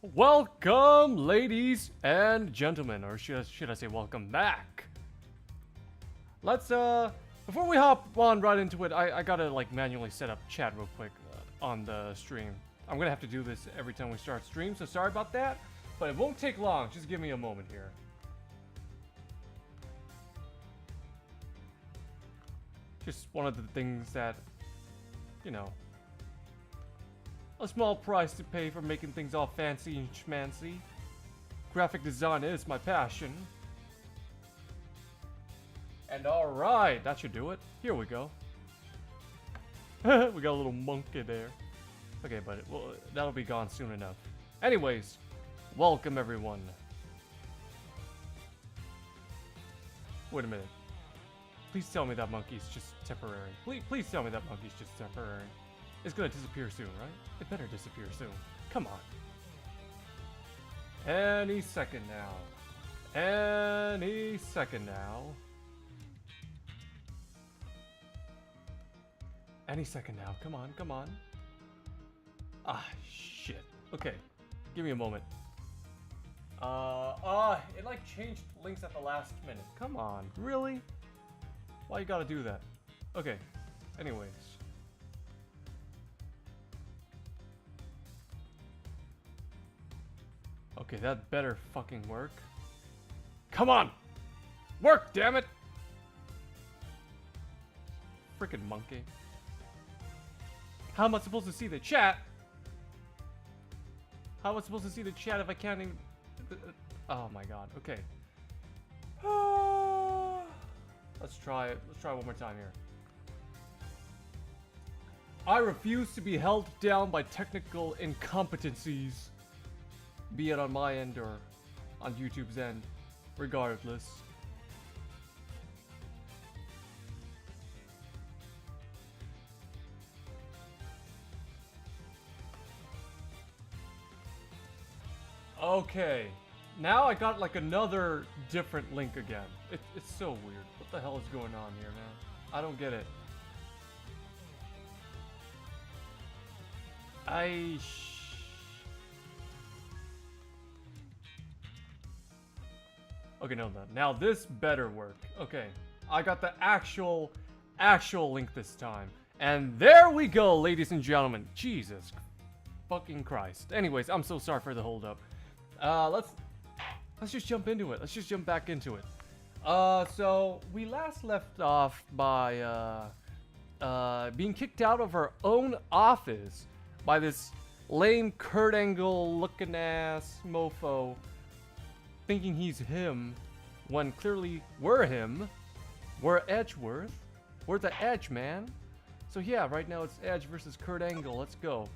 Welcome, ladies and gentlemen, or should I say welcome back. Let's, before we hop on right into it, I gotta, like, manually set up chat real quick on the stream. I'm gonna have to do this every time we start stream, so sorry about that, but it won't take long. Just give me a moment here. Just one of the things that, you know, a small price to pay for making things all fancy and schmancy. Graphic design is my passion. And alright, that should do it. Here we go. We got a little monkey there. Okay, but that'll be gone soon enough. Anyways, welcome everyone. Wait a minute. Please tell me that monkey's just temporary. Please tell me that monkey's just temporary. It's gonna disappear soon, right? It better disappear soon. Come on. Any second now. Any second now. Any second now. Come on, come on. Ah, shit. Okay. Give me a moment. It like changed links at the last minute. Come on. Really? Why you gotta do that? Okay. Anyways. Okay, that better fucking work. Come on! Work, damn it! Frickin' monkey. How am I supposed to see the chat? How am I supposed to see the chat if I can't even... Oh my god, okay. Let's try it. Let's try one more time here. I refuse to be held down by technical incompetencies. Be it on my end or on YouTube's end, regardless. Okay, now I got like another different link again. It's so weird. What the hell is going on here, man? I don't get it. Okay, no. Now this better work. Okay, I got the actual link this time. And there we go, ladies and gentlemen. Jesus fucking Christ. Anyways, I'm so sorry for the hold up. Let's just jump into it. Let's just jump back into it. So we last left off by being kicked out of our own office by this lame Kurt Angle looking ass mofo, thinking he's him when clearly we're him. We're Edgeworth. We're the Edge, man. So yeah, right now it's Edge versus Kurt Angle. Let's go.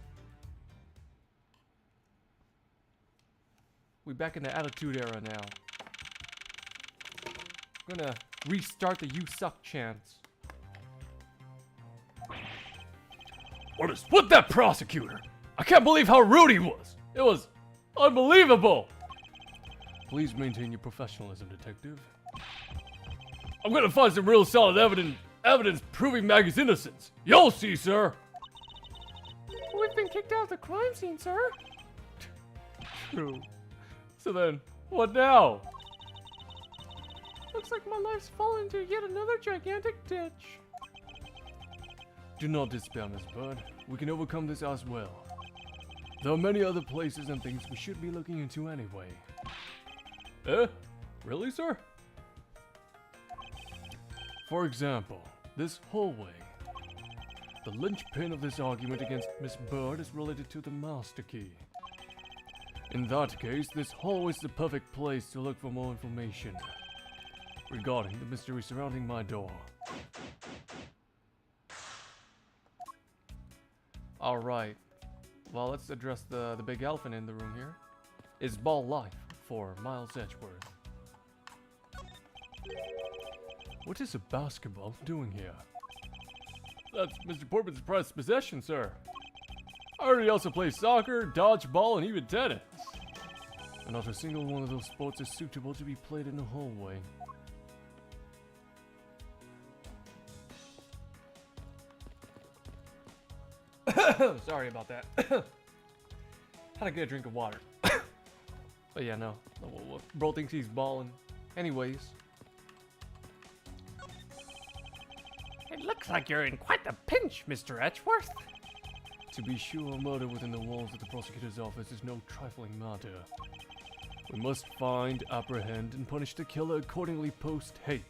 We're back in the Attitude Era now. I'm gonna restart the "You Suck" chants. What is with that prosecutor? I can't believe how rude he was. It was unbelievable. Please maintain your professionalism, detective. I'm gonna find some real solid evidence proving Maggie's innocence. You'll see, sir. We've been kicked out of the crime scene, sir. True. So then, what now? Looks like my life's fallen into yet another gigantic ditch. Do not despair, Miss Bird. We can overcome this as well. There are many other places and things we should be looking into anyway. Really, sir? For example, this hallway. The linchpin of this argument against Miss Bird is related to the master key. In that case, this hallway is the perfect place to look for more information regarding the mystery surrounding my door. Alright. Well, let's address the big elephant in the room here. Is ball life for Miles Edgeworth? What is a basketball doing here? That's Mr. Portman's prized possession, sir. I already also play soccer, dodgeball, and even tennis. And not a single one of those sports is suitable to be played in the hallway. Sorry about that. Had to get a drink of water. But yeah, no. Bro thinks he's balling. Anyways. It looks like you're in quite the pinch, Mr. Edgeworth. To be sure, murder within the walls of the prosecutor's office is no trifling matter. We must find, apprehend, and punish the killer accordingly post-haste.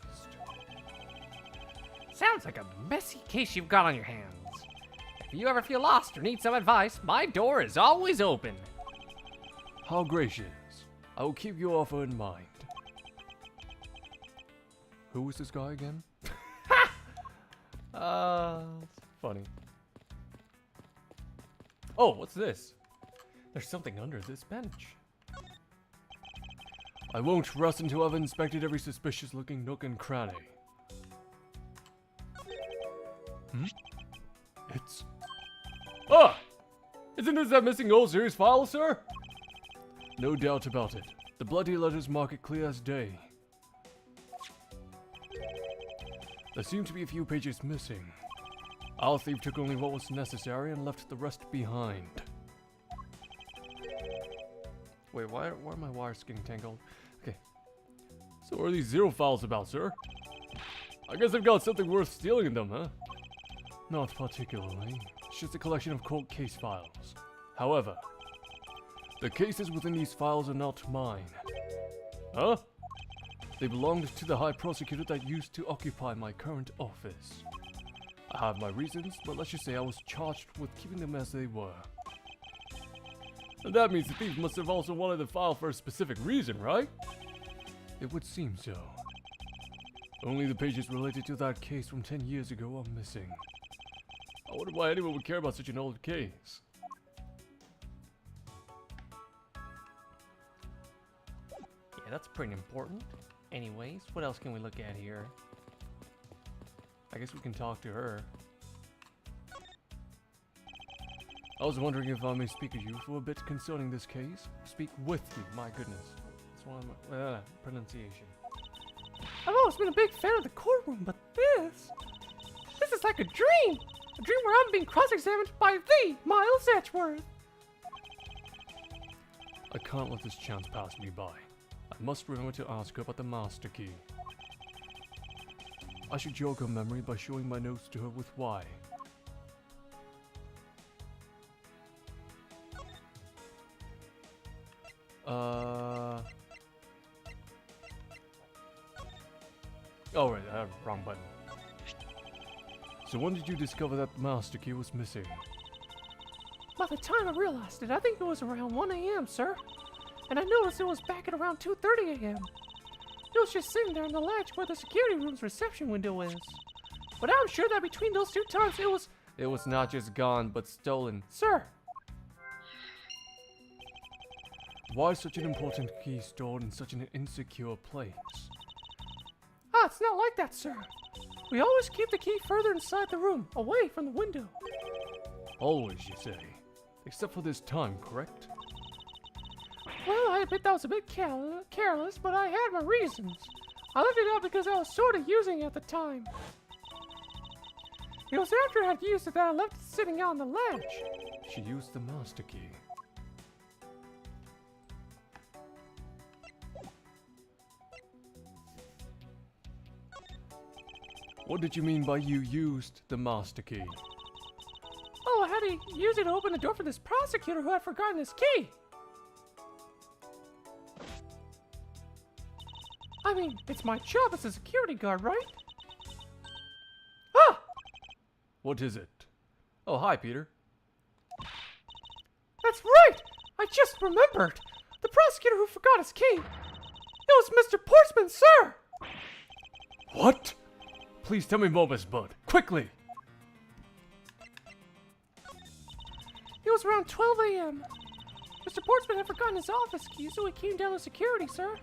Sounds like a messy case you've got on your hands. If you ever feel lost or need some advice, my door is always open. How gracious. I will keep your offer in mind. Who is this guy again? It's funny. Oh, what's this? There's something under this bench. I won't rest until I've inspected every suspicious-looking nook and cranny. It's... Ah! Isn't this that missing old series file, sir? No doubt about it. The bloody letters mark it clear as day. There seem to be a few pages missing. Our thief took only what was necessary and left the rest behind. Wait, why are my wires getting tangled? Okay. So what are these zero files about, sir? I guess they've got something worth stealing in them, huh? Not particularly. It's just a collection of cold case files. However, the cases within these files are not mine. Huh? They belonged to the High Prosecutor that used to occupy my current office. I have my reasons, but let's just say I was charged with keeping them as they were. And that means the thief must have also wanted the file for a specific reason, right? It would seem so. Only the pages related to that case from 10 years ago are missing. I wonder why anyone would care about such an old case. Yeah, that's pretty important. Anyways, what else can we look at here? I guess we can talk to her. I was wondering if I may speak to you for a bit concerning this case. Speak with me, my goodness. That's one of my pronunciation. I've always been a big fan of the courtroom, but this is like a dream! A dream where I'm being cross-examined by the Miles Edgeworth! I can't let this chance pass me by. I must remember to ask her about the master key. I should jog her memory by showing my notes to her with why. Oh right, wrong button. So when did you discover that the master key was missing? By the time I realized it, I think it was around 1 a.m., sir. And I noticed it was back at around 2:30 a.m. It was just sitting there on the ledge where the security room's reception window is. But I'm sure that between those two times it was not just gone, but stolen. Sir! Why is such an important key stored in such an insecure place? Ah, it's not like that, sir. We always keep the key further inside the room, away from the window. Always, you say? Except for this time, correct? Well, I admit that was a bit careless, but I had my reasons. I left it out because I was sort of using it at the time. It was after I had used it that I left it sitting out on the ledge. She used the master key. What did you mean by you used the master key? Oh, I had to use it to open the door for this prosecutor who had forgotten his key. I mean, it's my job as a security guard, right? Ah! What is it? Oh, hi, Peter. That's right! I just remembered! The prosecutor who forgot his key! It was Mr. Portsman, sir! What? Please tell me more, Miss Bud. Quickly! It was around 12 a.m. Mr. Portsman had forgotten his office key, so he came down to security, sir.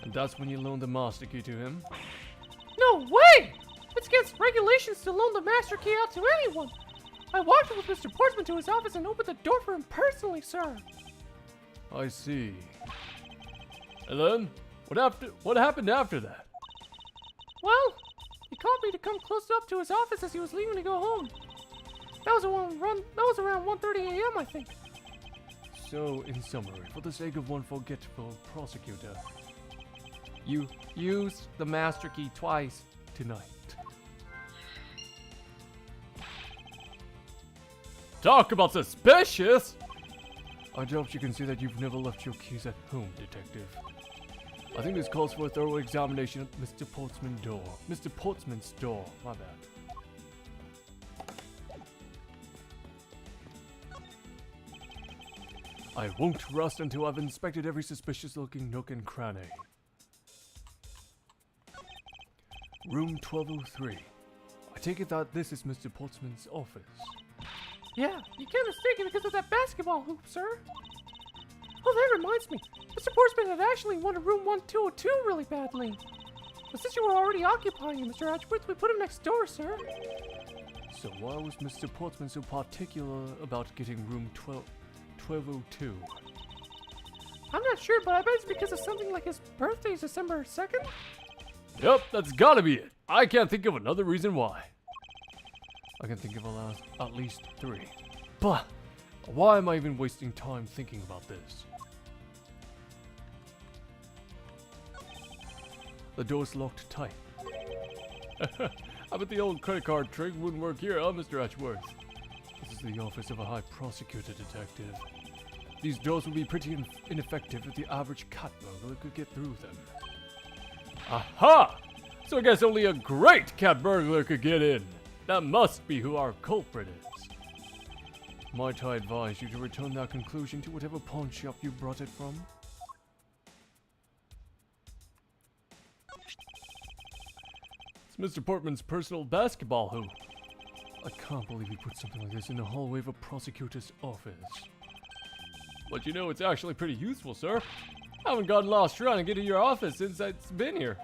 And that's when you loaned the master key to him? No way! It's against regulations to loan the master key out to anyone. I walked with Mr. Portsman to his office and opened the door for him personally, sir. I see. And then? What happened after that? Well, he called me to come close up to his office as he was leaving to go home. That was around 1:30 a.m., I think. So, in summary, for the sake of one forgetful prosecutor, you used the master key twice tonight. Talk about suspicious! I doubt you can see that you've never left your keys at home, Detective. I think this calls for a thorough examination of Mr. Portsman's door. My bad. I won't rest until I've inspected every suspicious-looking nook and cranny. Room 1203. I take it that this is Mr. Portsman's office. Yeah, you can't mistake it because of that basketball hoop, sir. Oh, that reminds me. Mr. Portsman had actually wanted room 1202 really badly. But since you were already occupying it, Mr. Edgeworth, we put him next door, sir. So why was Mr. Portsman so particular about getting room 1202? I'm not sure, but I bet it's because of something like his birthday is December 2nd? Yep, that's gotta be it. I can't think of another reason why. I can think of at least 3. But why am I even wasting time thinking about this? The door's locked tight. I bet the old credit card trick wouldn't work here, huh, Mr. Edgeworth? This is the office of a high prosecutor, Detective. These doors would be pretty ineffective if the average cat burglar could get through them. Aha! So I guess only a great cat burglar could get in. That must be who our culprit is. Might I advise you to return that conclusion to whatever pawn shop you brought it from? It's Mr. Portman's personal basketball hoop. I can't believe he put something like this in the hallway of a prosecutor's office. But you know, it's actually pretty useful, sir. I haven't gotten lost trying to get to your office since it's been here.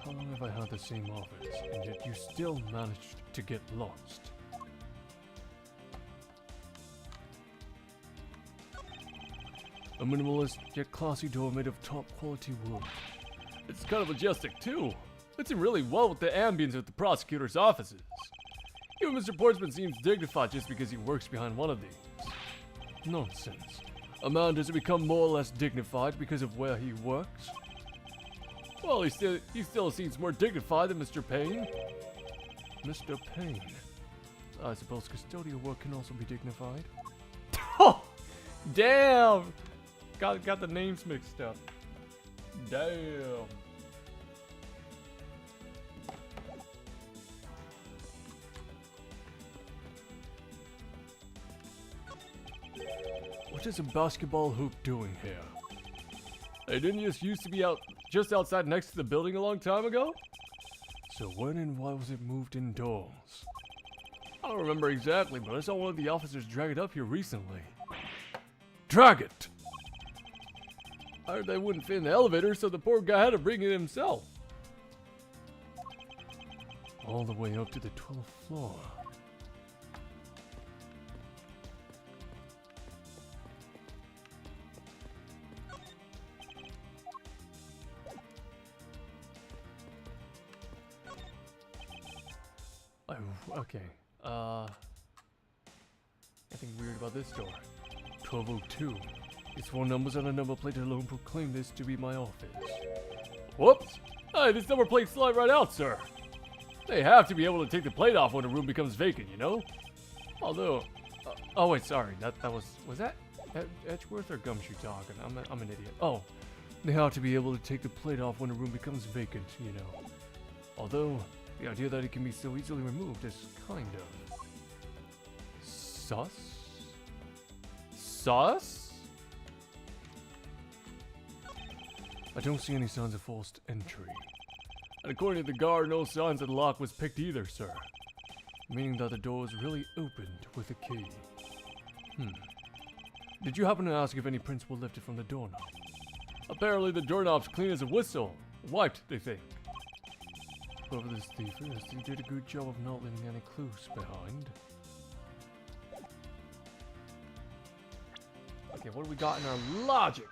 How long have I had the same office, and yet you still managed to get lost? A minimalist yet classy door made of top quality wood. It's kind of majestic too. Fits in really well with the ambience of the prosecutor's offices. Even Mr. Portsman seems dignified just because he works behind one of these. Nonsense. A man doesn't become more or less dignified because of where he works. Well, he still seems more dignified than Mr. Payne. Mr. Payne. I suppose custodial work can also be dignified. Oh! Damn! Got the names mixed up. Damn. What is a basketball hoop doing here? They didn't just used to be just outside next to the building a long time ago? So when and why was it moved indoors? I don't remember exactly, but I saw one of the officers drag it up here recently. Drag it! I heard they wouldn't fit in the elevator, so the poor guy had to bring it himself. All the way up to the 12th floor. Oh, okay. Nothing weird about this door. 1202. Its 4 numbers on a number plate alone proclaim this to be my office. Whoops! Hey, this number plate slide right out, sir. They have to be able to take the plate off when a room becomes vacant, you know? Although, oh wait, sorry. That was that Edgeworth or Gumshoe talking? I'm an idiot. Oh, they have to be able to take the plate off when a room becomes vacant, you know. Although, the idea that it can be so easily removed is kind of sus? Sus? I don't see any signs of forced entry. And according to the guard, no signs that the lock was picked either, sir. Meaning that the door was really opened with a key. Did you happen to ask if any prints were lifted from the doorknob? Apparently the doorknob's clean as a whistle. Wiped, they think. Whoever this thief is, he did a good job of not leaving any clues behind. Okay, what do we got in our logic?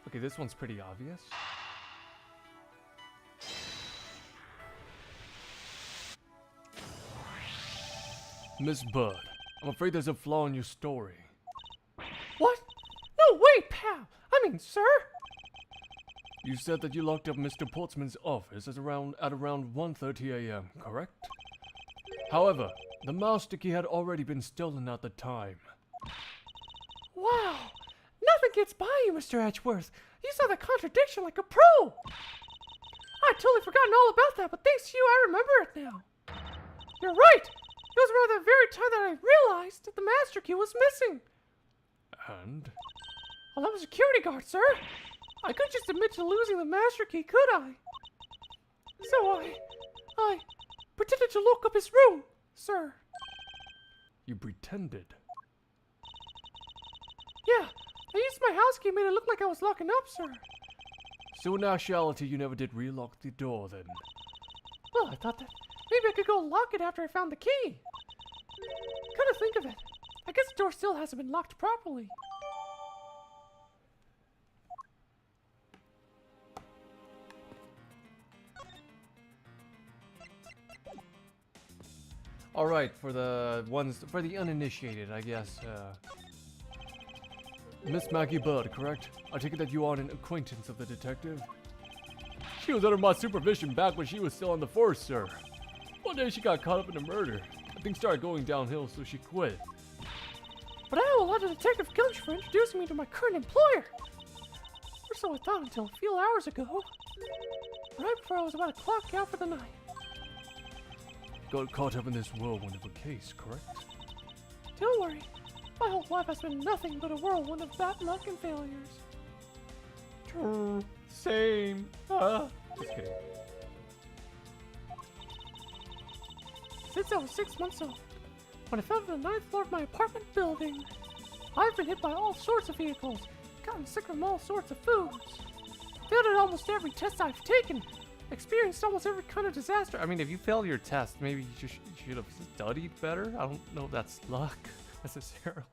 Okay, this one's pretty obvious. Miss Bird, I'm afraid there's a flaw in your story. What? No, wait, pal. I mean, sir. You said that you locked up Mr. Portsman's office at around 1:30 a.m., correct? However, the mouse sticky had already been stolen at the time. Wow. Nothing gets by you, Mr. Edgeworth. You saw the contradiction like a pro. I'd totally forgotten all about that, but thanks to you, I remember it now. You're right. It was around the very time that I realized that the master key was missing. And? Well, I'm a security guard, sir. I couldn't just admit to losing the master key, could I? So I pretended to lock up his room, sir. You pretended? Yeah, I used my house key, made it look like I was locking up, sir. So in actuality, you never did relock the door then? Well, I thought that maybe I could go lock it after I found the key. Come to think of it, I guess the door still hasn't been locked properly. Alright, for the uninitiated, I guess, Miss Maggie Bird, correct? I take it that you are an acquaintance of the detective? She was under my supervision back when she was still on the force, sir. One day she got caught up in a murder. Things started going downhill, so she quit. But I owe a lot of Detective Gunch for introducing me to my current employer. Or so I thought until a few hours ago. Right before I was about to clock out for the night. Got caught up in this whirlwind of a case, correct? Don't worry. My whole life has been nothing but a whirlwind of bad luck and failures. True. Same. Just kidding. Since I was 6 months old, when I fell to the 9th floor of my apartment building, I've been hit by all sorts of vehicles, gotten sick from all sorts of foods, failed at almost every test I've taken, experienced almost every kind of disaster. I mean, if you failed your test, maybe you should have studied better. I don't know if that's luck, necessarily.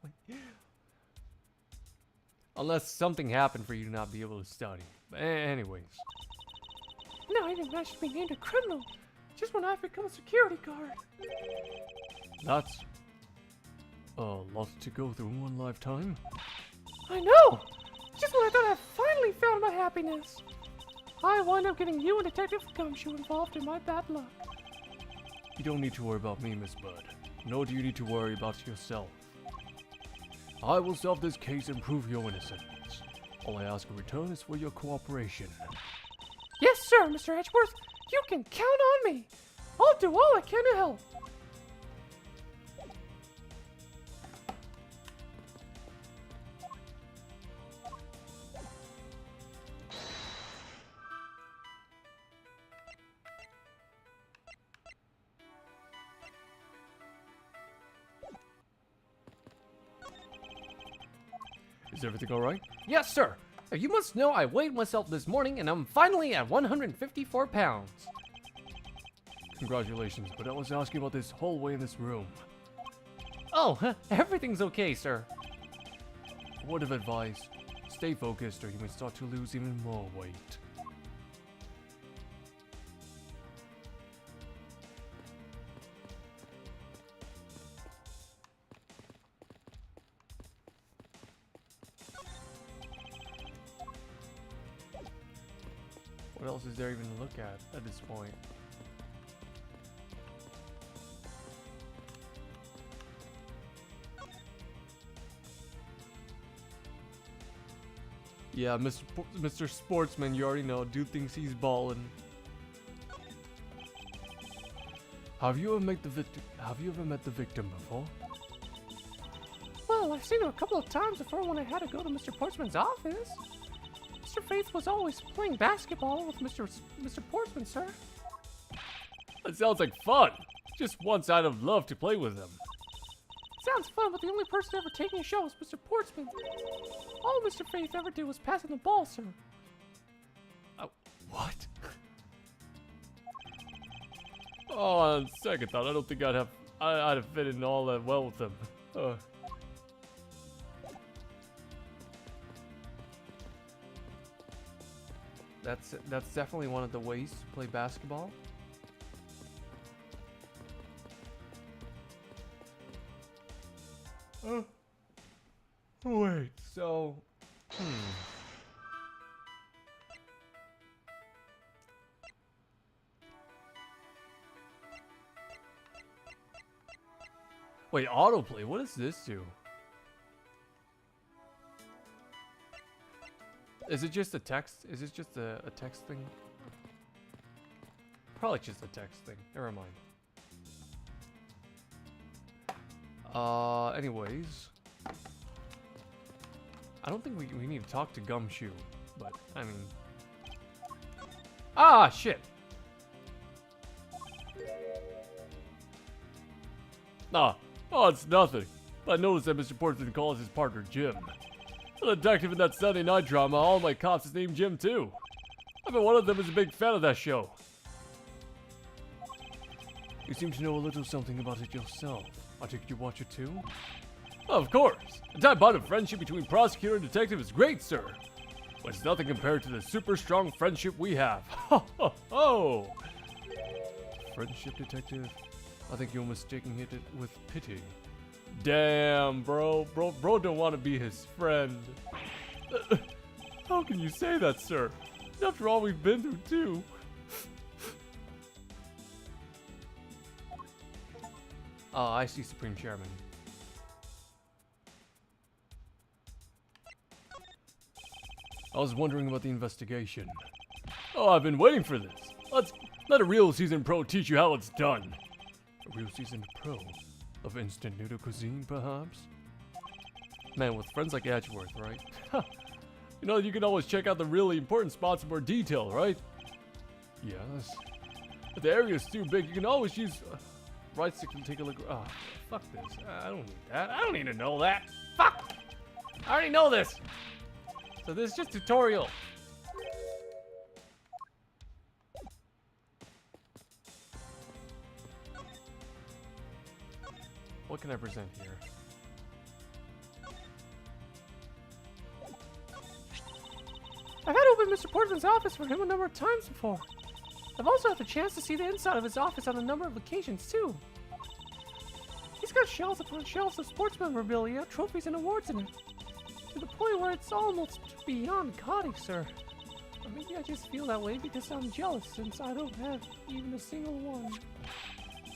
Unless something happened for you to not be able to study. But anyways. Now I even managed to be named a criminal, just when I've become a security guard. That's a lot to go through in one lifetime. I know! Just when I thought I finally found my happiness, I wound up getting you and Detective Gumshoe involved in my bad luck. You don't need to worry about me, Miss Bud. Nor do you need to worry about yourself. I will solve this case and prove your innocence. All I ask in return is for your cooperation. Yes, sir, Mr. Edgeworth. You can count on me. I'll do all I can to help. Is everything alright? Yes, sir! You must know I weighed myself this morning and I'm finally at 154 pounds. Congratulations, but I was asking about this hallway in this room. Oh, everything's okay, sir. A word of advice. Stay focused or you may start to lose even more weight. What else is there even to look at this point? Yeah, Mr. Sportsman, you already know, dude thinks he's ballin'. Have you ever met the victim before? Well, I've seen him a couple of times before when I had to go to Mr. Portsman's office. Mr. Faith was always playing basketball with Mr. Portsman, sir. That sounds like fun. Just once I'd have loved to play with him. Sounds fun, but the only person ever taking a shot was Mr. Portsman. All Mr. Faith ever did was passing the ball, sir. What? Oh, on second thought, I don't think I'd have fit in all that well with him. That's definitely one of the ways to play basketball. Wait, so... Wait, autoplay, what does this do? Is it just a text? Is it just a text thing? Probably just a text thing. Never mind. Anyways. I don't think we need to talk to Gumshoe, but, I mean... Ah, shit! Oh, it's nothing. I noticed that Mr. Portman calls his partner Jim. The detective in that Sunday night drama, all my cops is named Jim too. I bet one of them is a big fan of that show. You seem to know a little something about it yourself. I take it you watch it too? Of course. A type-bonded friendship between prosecutor and detective is great, sir. But it's nothing compared to the super strong friendship we have. Ho ho ho! Friendship, detective? I think you're mistaking it with pity. Damn, bro. Bro don't want to be his friend. How can you say that, sir? After all we've been through, too. I see, Supreme Chairman. I was wondering about the investigation. Oh, I've been waiting for this. Let a real seasoned pro teach you how it's done. A real seasoned pro of instant noodle cuisine, perhaps? Man, with friends like Edgeworth, right? You know, you can always check out the really important spots in more detail, right? Yes. If the area's too big, you can always use right stick to take a look. Ah, fuck this. I don't need that. I don't need to know that. Fuck! I already know this. So this is just tutorial. What can I present here? I've had open Mr. Portman's office for him a number of times before. I've also had the chance to see the inside of his office on a number of occasions, too. He's got shelves upon shelves of sports memorabilia, trophies, and awards in it. To the point where it's almost beyond gaudy, sir. Or maybe I just feel that way because I'm jealous since I don't have even a single one.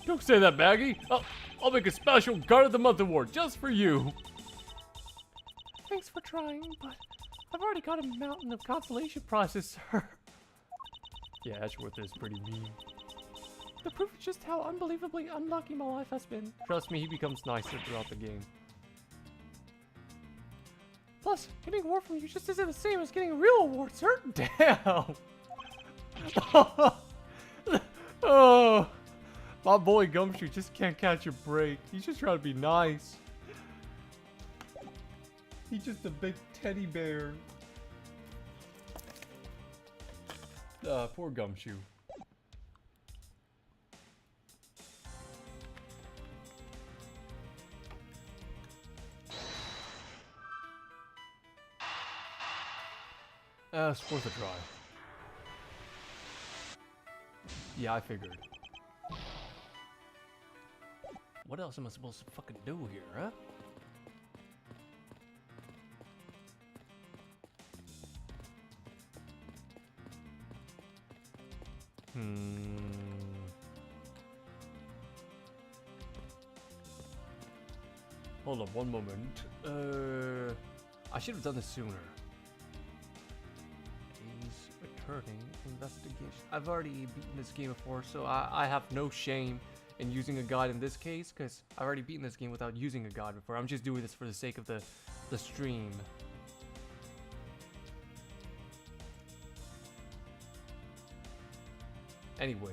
Don't say that, Maggie. I'll make a special Guard of the Month award just for you. Thanks for trying, but I've already got a mountain of consolation prizes, sir. Yeah, Edgeworth is pretty mean. The proof is just how unbelievably unlucky my life has been. Trust me, he becomes nicer throughout the game. Plus, getting an award from you just isn't the same as getting a real award, sir. Damn! Oh, my boy Gumshoe just can't catch a break. He's just trying to be nice. He's just a big teddy bear. Poor Gumshoe. It's worth a try. Yeah, I figured. What else am I supposed to fucking do here, huh? Hold on one moment. I should have done this sooner. He's returning investigation. I've already beaten this game before, so I have no shame in using a god in this case, because I've already beaten this game without using a god before. I'm just doing this for the sake of the stream. Anyways.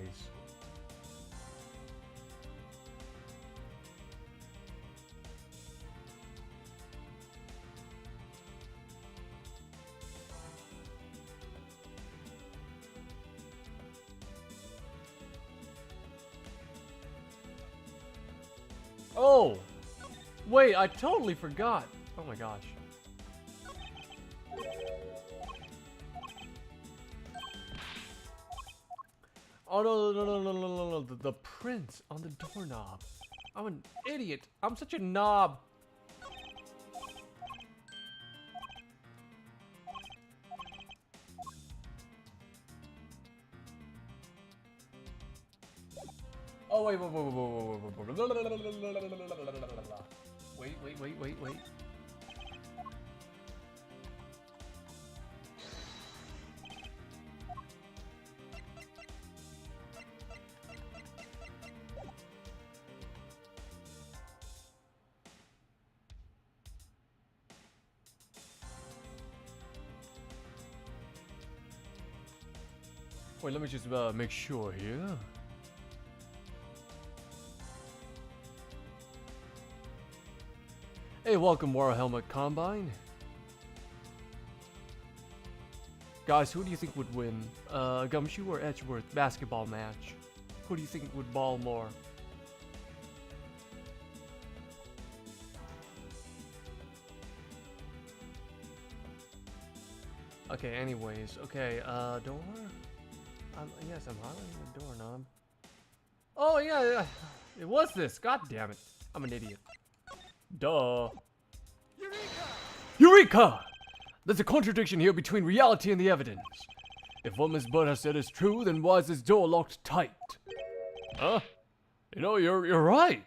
Oh! Wait, I totally forgot. Oh my gosh. Oh no, the prints on the doorknob. I'm an idiot. I'm such a knob. Oh, wait. Wait. Wait, let me just make sure here. Hey, welcome War Helmet Combine. Guys, who do you think would win? Gumshoe or Edgeworth basketball match? Who do you think would ball more? Okay, anyways. Okay, door? Yes, I'm highlighting the doorknob. Oh, yeah. It was this. God damn it. I'm an idiot. Duh. Eureka! There's a contradiction here between reality and the evidence. If what Miss Bird has said is true, then why is this door locked tight? Huh? You know, you're right.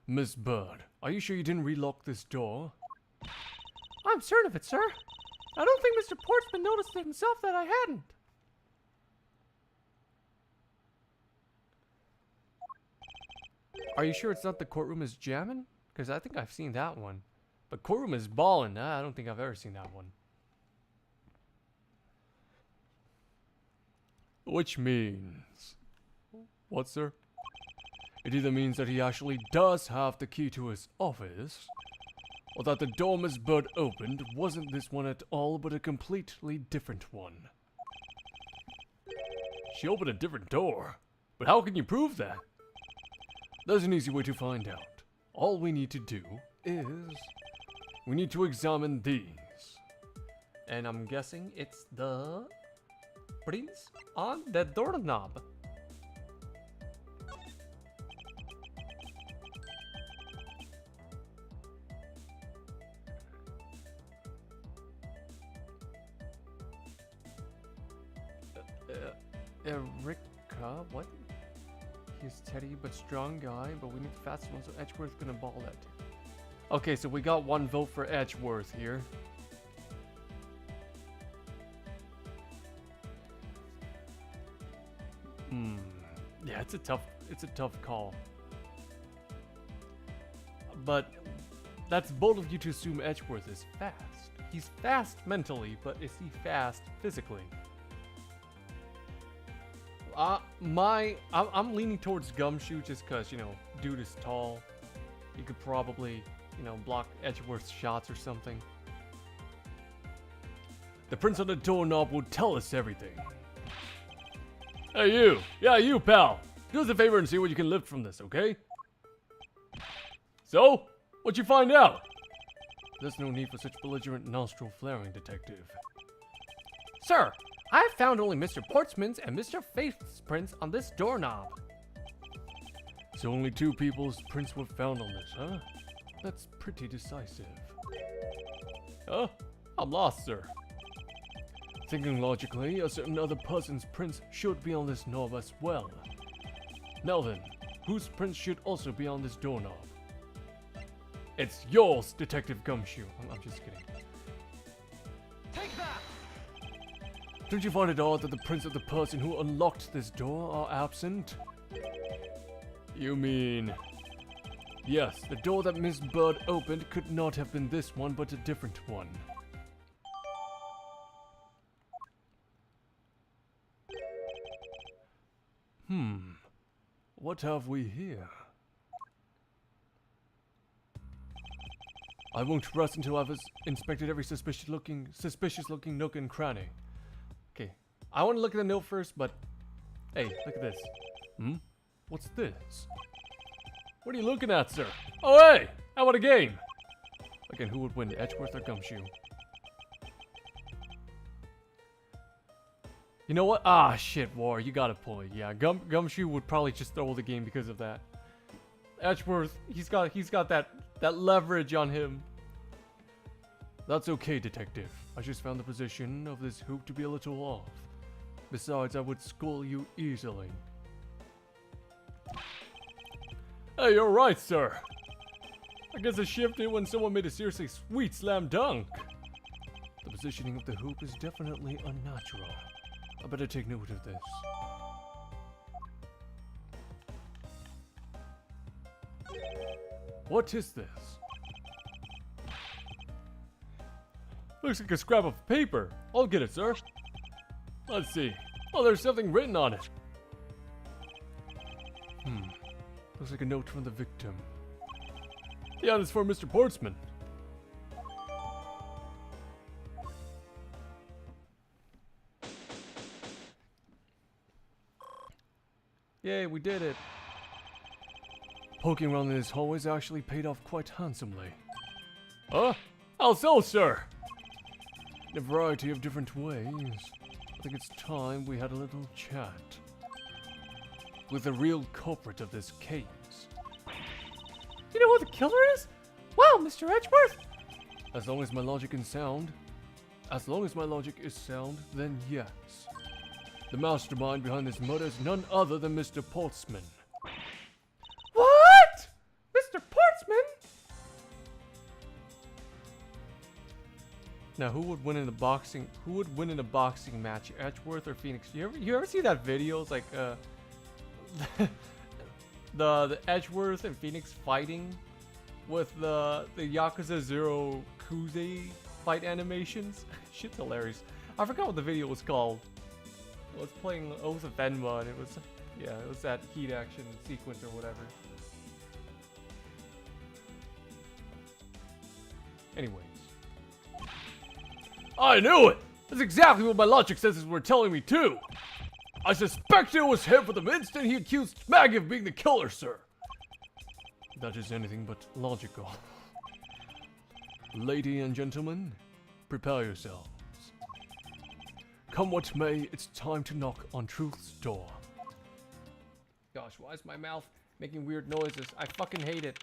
Miss Bird, are you sure you didn't relock this door? I'm certain of it, sir. I don't think Mr. Portsman noticed himself that I hadn't. Are you sure it's not the courtroom is jamming? Because I think I've seen that one. But courtroom is ballin'. I don't think I've ever seen that one. Which means... What, sir? It either means that he actually does have the key to his office, or that the door Miss Bird opened wasn't this one at all, but a completely different one. She opened a different door? But how can you prove that? There's an easy way to find out. All we need to do is... we need to examine these. And I'm guessing it's the... prints on the doorknob. Erica, what? He's Teddy, but strong guy, but we need fast one, so Edgeworth's gonna ball that. Okay, so we got one vote for Edgeworth here. Yeah, it's a tough call. But that's bold of you to assume Edgeworth is fast. He's fast mentally, but is he fast physically? I'm leaning towards Gumshoe just because, you know, dude is tall. He could probably, you know, block Edgeworth's shots or something. The prints on the doorknob will tell us everything. Hey, you! Yeah, you, pal! Do us a favor and see what you can lift from this, okay? So? What'd you find out? There's no need for such belligerent nostril flaring, detective. Sir, I have found only Mr. Portsman's and Mr. Faith's prints on this doorknob. So only two people's prints were found on this, huh? That's pretty decisive. Huh? I'm lost, sir. Thinking logically, a certain other person's prints should be on this knob as well. Now then, whose prints should also be on this doorknob? It's yours, Detective Gumshoe. I'm just kidding. Take that! Don't you find it odd that the prints of the person who unlocked this door are absent? You mean... Yes, the door that Miss Bird opened could not have been this one, but a different one. What have we here? I won't rest until I've inspected every suspicious looking nook and cranny. Okay, I want to look at the note first, but hey, look at this. What's this? What are you looking at, sir? Oh, hey! How about a game? Again, who would win, Edgeworth or Gumshoe? You know what? Ah, shit, War, you got a point. Yeah, Gumshoe would probably just throw the game because of that. Edgeworth, he's got that leverage on him. That's okay, detective. I just found the position of this hoop to be a little off. Besides, I would school you easily. Hey, you're right, sir. I guess it shifted when someone made a seriously sweet slam dunk. The positioning of the hoop is definitely unnatural. I better take note of this. What is this? Looks like a scrap of paper. I'll get it, sir. Let's see. Oh, there's something written on it. Looks like a note from the victim. Yeah, this is for Mr. Portsman. Yay, we did it. Poking around in this hallway's actually paid off quite handsomely. Huh? How so, sir? In a variety of different ways. I think it's time we had a little chat with the real culprit of this case. You know who the killer is? Wow, Mr. Edgeworth! As long as my logic is sound, then yes. The mastermind behind this murder is none other than Mr. Portsman. What? Mr. Portsman? Now, who would win in a boxing match, Edgeworth or Phoenix? You ever see that video? It's like the Edgeworth and Phoenix fighting with the Yakuza Zero Kuze fight animations. Shit's hilarious. I forgot what the video was called. I was playing Oath of Venma, and it was that heat action sequence or whatever. Anyways, I knew it. That's exactly what my logic senses were telling me too. I suspected it was him from the instant he accused Maggie of being the killer, sir. That is anything but logical. Ladies and gentlemen, prepare yourselves. Come what may, it's time to knock on truth's door. Gosh, why is my mouth making weird noises? I fucking hate it.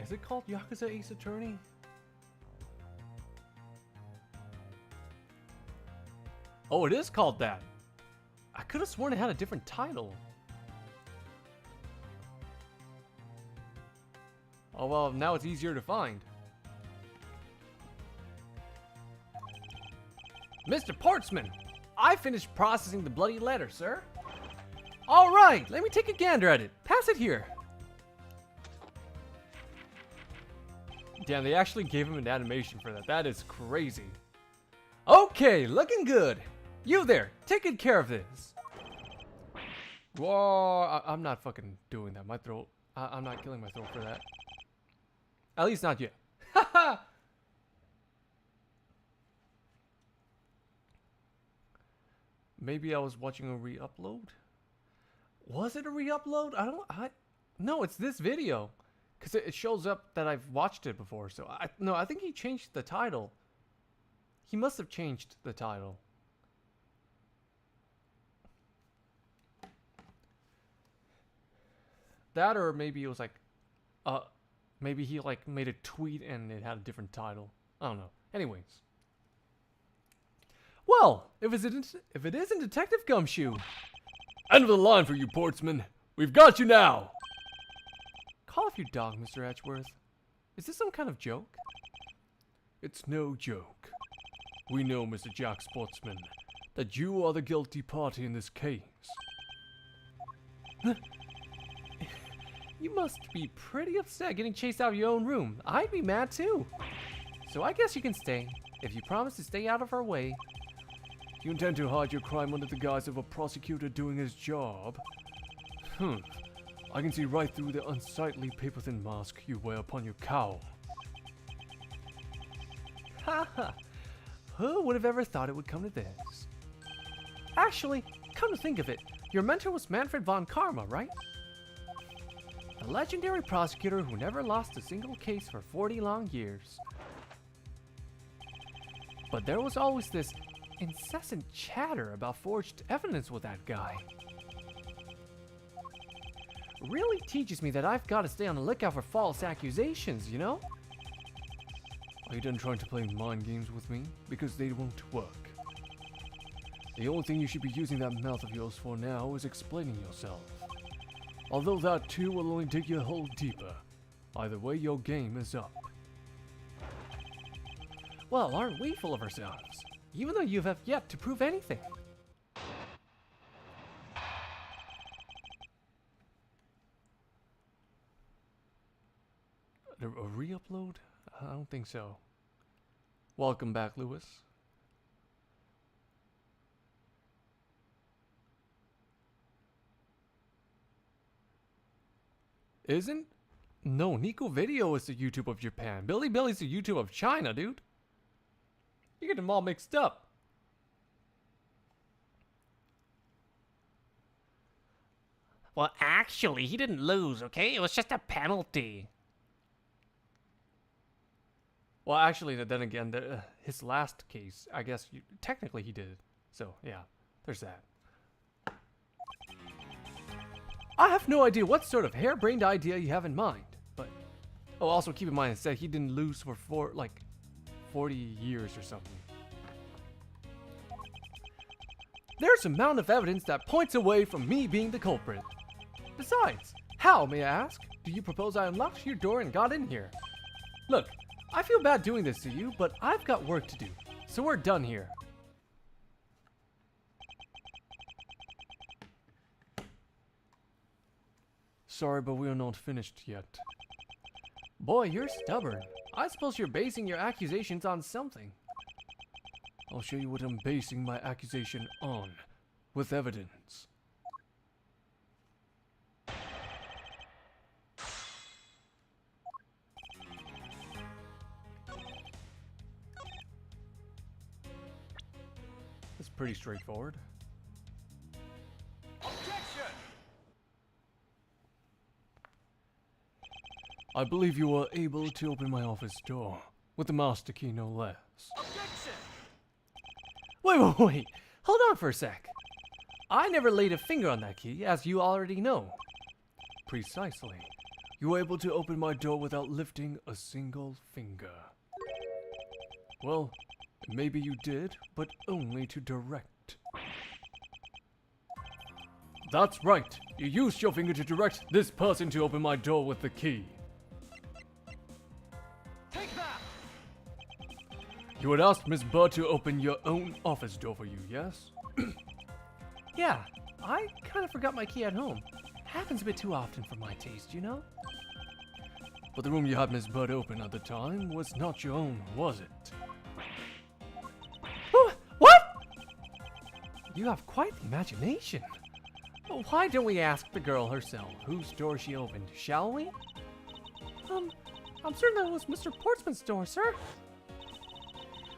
Is it called Yakuza Ace Attorney? Oh, it is called that. I could have sworn it had a different title. Oh well, now it's easier to find. Mr. Portsman, I finished processing the bloody letter, sir. All right, let me take a gander at it. Pass it here. Damn, they actually gave him an animation for that. That is crazy. Okay, looking good. You there, take good care of this. Whoa, I'm not fucking doing that. My throat, I'm not killing my throat for that. At least not yet. Haha! Maybe I was watching a re-upload? Was it a re-upload? No, it's this video. Because it shows up that I've watched it before. So, I think he changed the title. He must have changed the title. That, or maybe it was like, maybe he like made a tweet and it had a different title. I don't know. Anyways. Well, if it isn't Detective Gumshoe. End of the line for you, Portsman. We've got you now. Call off your dog, Mr. Edgeworth. Is this some kind of joke? It's no joke. We know, Mr. Jack Sportsman, that you are the guilty party in this case. You must be pretty upset getting chased out of your own room. I'd be mad too. So I guess you can stay, if you promise to stay out of our way. You intend to hide your crime under the guise of a prosecutor doing his job? I can see right through the unsightly paper-thin mask you wear upon your cowl. Haha, who would have ever thought it would come to this? Actually, come to think of it, your mentor was Manfred von Karma, right? A legendary prosecutor who never lost a single case for 40 long years. But there was always this incessant chatter about forged evidence with that guy. really teaches me that I've got to stay on the lookout for false accusations, you know? Are you done trying to play mind games with me? Because they won't work. The only thing you should be using that mouth of yours for now is explaining yourself. Although that too will only dig you a hole deeper. Either way, your game is up. Well, aren't we full of ourselves? Even though you have yet to prove anything. A re-upload? I don't think so. Welcome back, Lewis. Isn't? No, Nico Video is the YouTube of Japan. Billy's the YouTube of China, dude. You get them all mixed up. Well, actually, he didn't lose, okay? It was just a penalty. Well, actually, then again, his last case, I guess, technically he did. So, yeah, there's that. I have no idea what sort of harebrained idea you have in mind, but... Oh, also keep in mind, it said he didn't lose for like, 40 years or something. There's a mountain of evidence that points away from me being the culprit. Besides, how, may I ask, do you propose I unlocked your door and got in here? Look, I feel bad doing this to you, but I've got work to do, so we're done here. Sorry, but we are not finished yet. Boy, you're stubborn. I suppose you're basing your accusations on something. I'll show you what I'm basing my accusation on, with evidence. It's pretty straightforward. Objection! I believe you were able to open my office door, with the master key no less. Objection! Wait. Hold on for a sec. I never laid a finger on that key, as you already know. Precisely. You were able to open my door without lifting a single finger. Well, maybe you did, but only to direct. That's right. You used your finger to direct this person to open my door with the key. Take that! You had asked Miss Budd to open your own office door for you, yes? Yeah, I kind of forgot my key at home. Happens a bit too often for my taste, you know? But the room you had Miss Budd open at the time was not your own, was it? Oh, what? You have quite the imagination. Well, why don't we ask the girl herself whose door she opened, shall we? I'm certain that was Mr. Portsman's door, sir.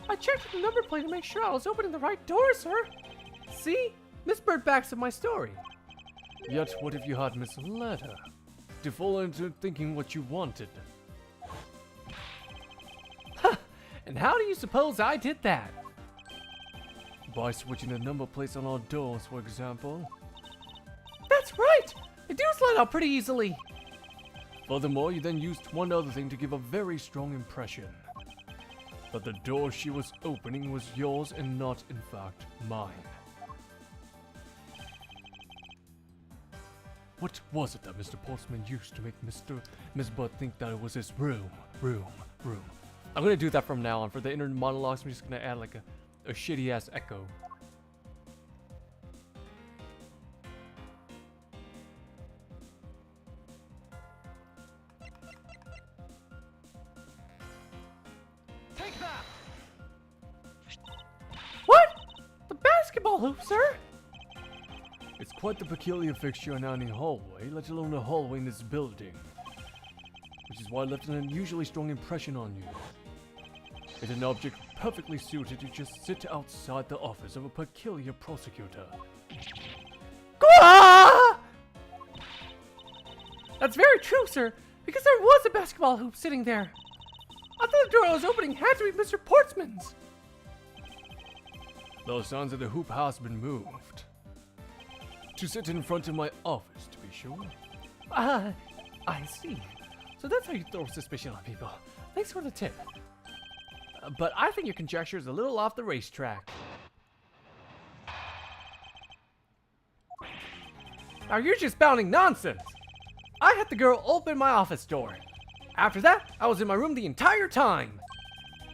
I checked the number plate to make sure I was opening the right door, sir. See? Miss Bird backs up my story. Yet, what if you had misled her? To fall into thinking what you wanted. Ha! And how do you suppose I did that? By switching the number plates on our doors, for example. That's right! They do slide out pretty easily. Furthermore, you then used one other thing to give a very strong impression. That the door she was opening was yours and not, in fact, mine. What was it that Mr. Portsman used to make Miss Budd think that it was his room? I'm gonna do that from now on. For the inner monologues, I'm just gonna add like a shitty-ass echo. Take that! What? The basketball hoop, sir? It's quite the peculiar fixture in any hallway, let alone a hallway in this building. Which is why it left an unusually strong impression on you. It's an object perfectly suited to just sit outside the office of a peculiar prosecutor. Ah! That's very true, sir, because there was a basketball hoop sitting there. I thought the door I was opening had to be Mr. Portsman's. Those signs of the hoop has been moved. To sit in front of my office, to be sure. I see. So that's how you throw suspicion on people. Thanks for the tip. But I think your conjecture is a little off the racetrack. Now you're just spouting nonsense. I had the girl open my office door. After that, I was in my room the entire time.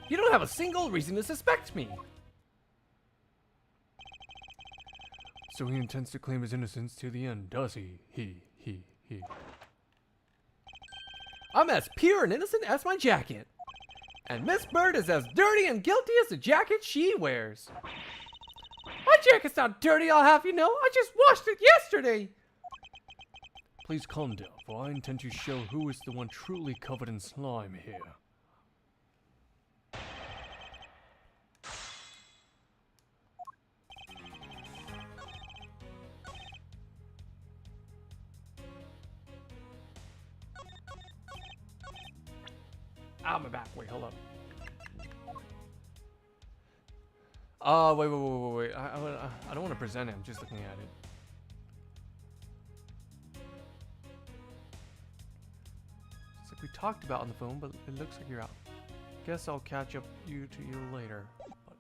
You don't have a single reason to suspect me. So he intends to claim his innocence to the end, does he? He. I'm as pure and innocent as my jacket. And Miss Bird is as dirty and guilty as the jacket she wears. My jacket's not dirty, I'll have you know. I just washed it yesterday. Please calm down, for I intend to show who is the one truly covered in slime here. Ow, my back. Wait, hold up. Wait. I don't want to present it. I'm just looking at it. It's like we talked about on the phone, but it looks like you're out. Guess I'll catch up to you later.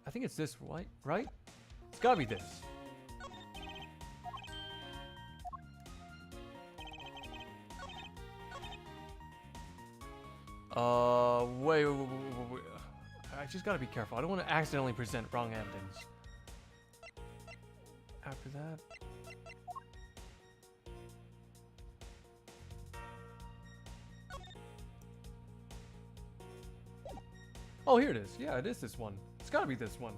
I think it's this, right? It's gotta be this. Wait. I just gotta be careful. I don't want to accidentally present wrong evidence. After that... Oh, here it is. Yeah, it is this one. It's gotta be this one.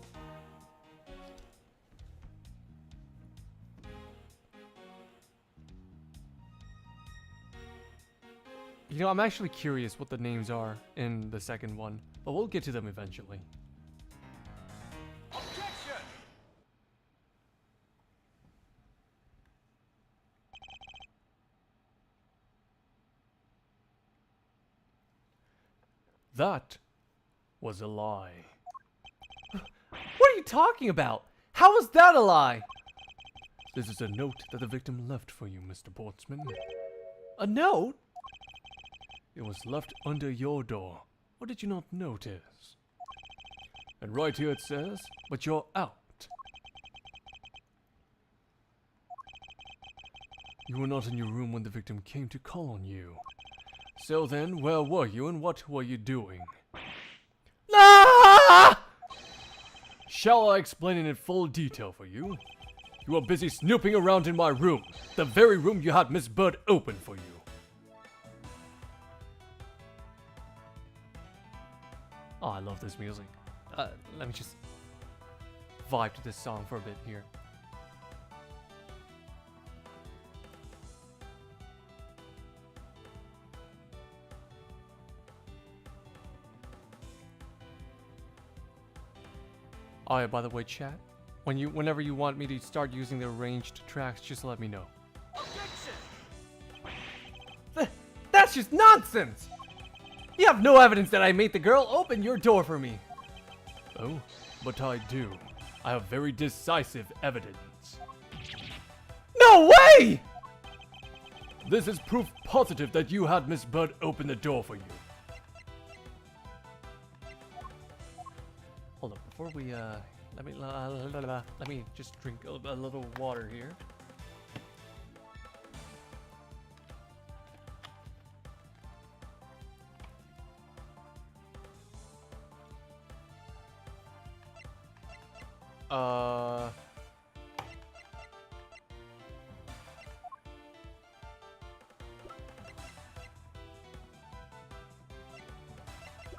You know, I'm actually curious what the names are in the second one, but we'll get to them eventually. Objection! That was a lie. What are you talking about? How is that a lie? This is a note that the victim left for you, Mr. Portsman. A note? It was left under your door. What did you not notice? And right here it says, but you're out. You were not in your room when the victim came to call on you. So then, where were you and what were you doing? Ah! Shall I explain it in full detail for you? You were busy snooping around in my room, the very room you had Miss Bird open for you. Oh, I love this music. Let me just vibe to this song for a bit here. Oh yeah, by the way, chat, whenever you want me to start using the arranged tracks, just let me know. Objection! That's just nonsense! You have no evidence that I made the girl open your door for me. Oh, but I do. I have very decisive evidence. No way! This is proof positive that you had Miss Bird open the door for you. Hold up, before we, let me just drink a little water here.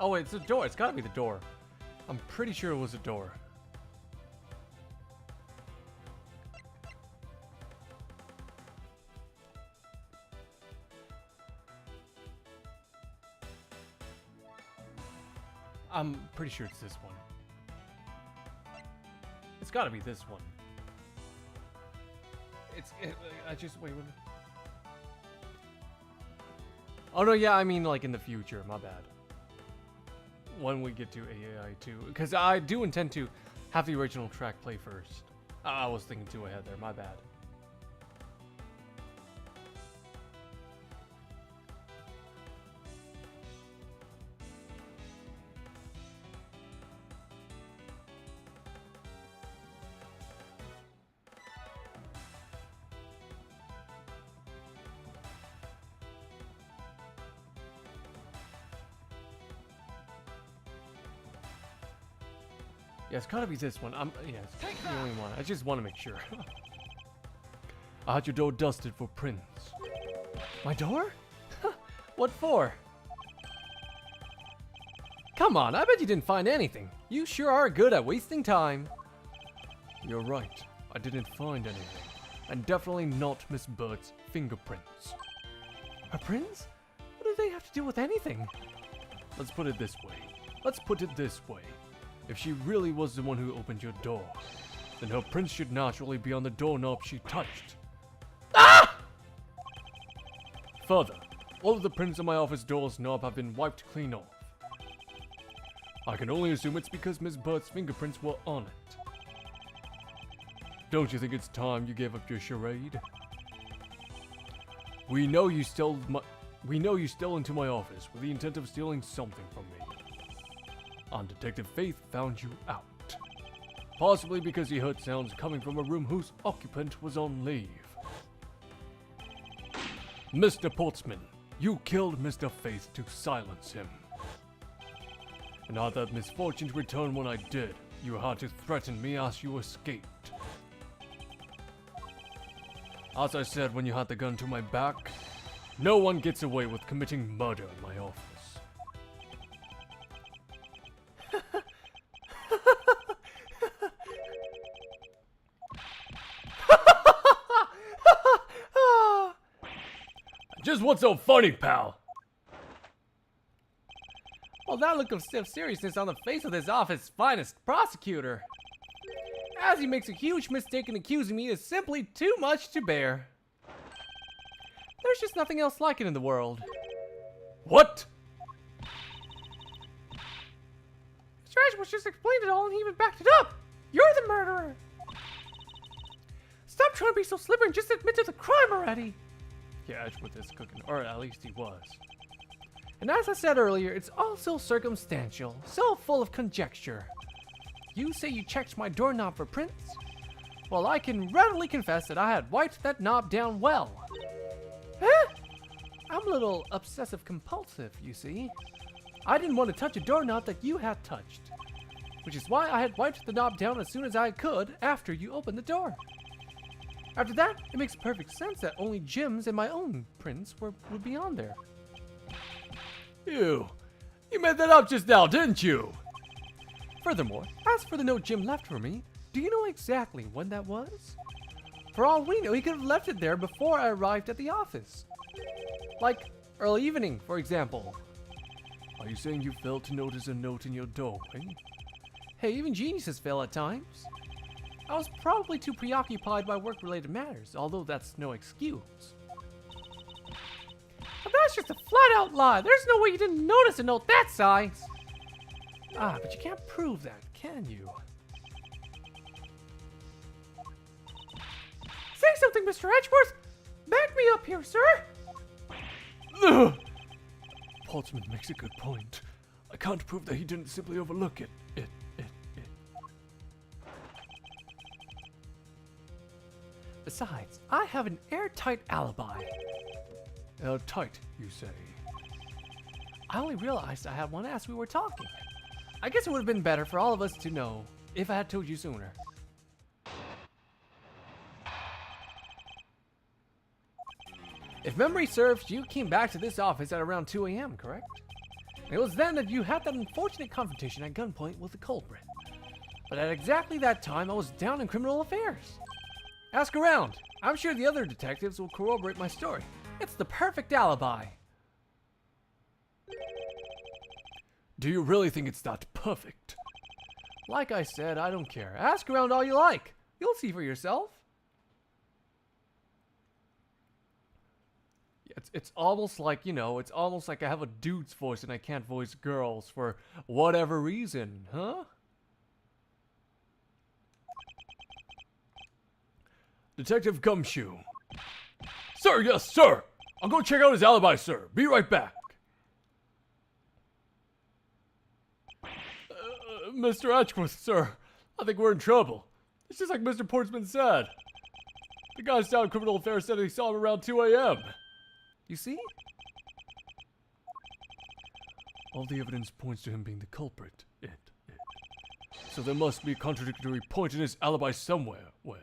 Oh wait, it's a door. It's gotta be the door. I'm pretty sure it was a door. I'm pretty sure it's this one. It's gotta be this one. I just, wait. Oh no, yeah, I mean like in the future, my bad. When we get to AAI 2, because I do intend to have the original track play first. I was thinking too ahead there, my bad. Yeah, it's gotta be this one. Yeah, it's Take the that. only one. I just want to make sure. I had your door dusted for prints. My door? What for? Come on, I bet you didn't find anything. You sure are good at wasting time. You're right. I didn't find anything. And definitely not Miss Bird's fingerprints. Her prints? What do they have to do with anything? Let's put it this way. If she really was the one who opened your door, then her prints should naturally be on the doorknob she touched. Ah! Further, all of the prints on my office door's knob have been wiped clean off. I can only assume it's because Miss Bird's fingerprints were on it. Don't you think it's time you gave up your charade? We know you stole into my office with the intent of stealing something from me. And Detective Faith found you out. Possibly because he heard sounds coming from a room whose occupant was on leave. Mr. Portsman, you killed Mr. Faith to silence him. And had that misfortune to return when I did, you had to threaten me as you escaped. As I said when you had the gun to my back, no one gets away with committing murder in my office. Just what's so funny, pal? Well, that look of stiff seriousness on the face of this office's finest prosecutor, as he makes a huge mistake in accusing me, is simply too much to bear. There's just nothing else like it in the world. What? Mr. Edgeworth just explained it all and he even backed it up. You're the murderer. Stop trying to be so slippery and just admit to the crime already. Yeah, Edgeworth is cooking, or at least he was. And as I said earlier, it's all so circumstantial, so full of conjecture. You say you checked my doorknob for prints? Well, I can readily confess that I had wiped that knob down well. Huh? I'm a little obsessive-compulsive, you see. I didn't want to touch a doorknob that you had touched, which is why I had wiped the knob down as soon as I could after you opened the door. After that, it makes perfect sense that only Jim's and my own prints would be on there. Ew. You made that up just now, didn't you? Furthermore, as for the note Jim left for me, do you know exactly when that was? For all we know, he could have left it there before I arrived at the office. Like, early evening, for example. Are you saying you failed to notice a note in your doorway? Hey, even geniuses fail at times. I was probably too preoccupied by work-related matters, although that's no excuse. But that's just a flat-out lie. There's no way you didn't notice a note that size. Ah, but you can't prove that, can you? Say something, Mr. Edgeworth. Back me up here, sir. Ugh. Portsman makes a good point. I can't prove that he didn't simply overlook it. Besides, I have an airtight alibi. Airtight, you say? I only realized I had one as we were talking. I guess it would have been better for all of us to know if I had told you sooner. If memory serves, you came back to this office at around 2 a.m., correct? And it was then that you had that unfortunate confrontation at gunpoint with the culprit. But at exactly that time, I was down in criminal affairs. Ask around. I'm sure the other detectives will corroborate my story. It's the perfect alibi. Do you really think it's that perfect? Like I said, I don't care. Ask around all you like. You'll see for yourself. It's almost like, you know, it's almost like I have a dude's voice and I can't voice girls for whatever reason, huh? Detective Gumshoe. Sir, yes, sir. I'll go check out his alibi, sir. Be right back. Mr. Edgeworth, sir. I think we're in trouble. It's just like Mr. Portsman said. The guy's down in criminal affairs said he saw him around 2 a.m. You see? All the evidence points to him being the culprit. So there must be a contradictory point in his alibi somewhere. Where?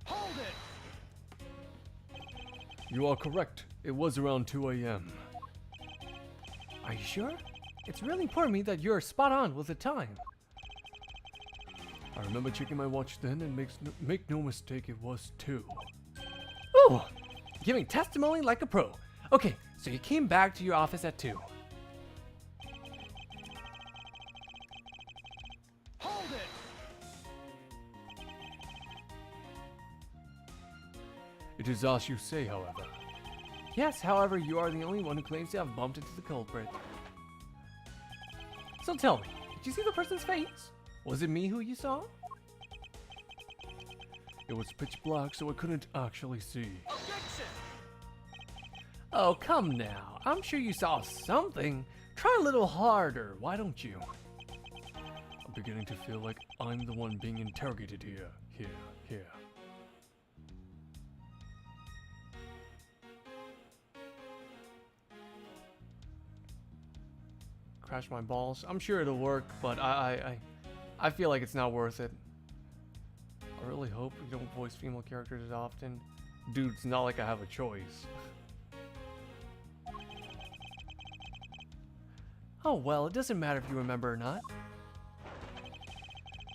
Hold it! You are correct. It was around 2 a.m. Are you sure? It's really important to me that you're spot on with the time. I remember checking my watch then, and make no mistake, it was 2. Ooh! Giving testimony like a pro. Okay, so you came back to your office at 2. Hold it! It is as you say, however. Yes, however, you are the only one who claims to have bumped into the culprit. So tell me, did you see the person's face? Was it me who you saw? It was pitch black, so I couldn't actually see. Objection! Oh, come now. I'm sure you saw something. Try a little harder, why don't you? I'm beginning to feel like I'm the one being interrogated here. Here. Crash my balls. I'm sure it'll work, but I feel like it's not worth it. I really hope we don't voice female characters as often. Dude, it's not like I have a choice. Oh well, it doesn't matter if you remember or not.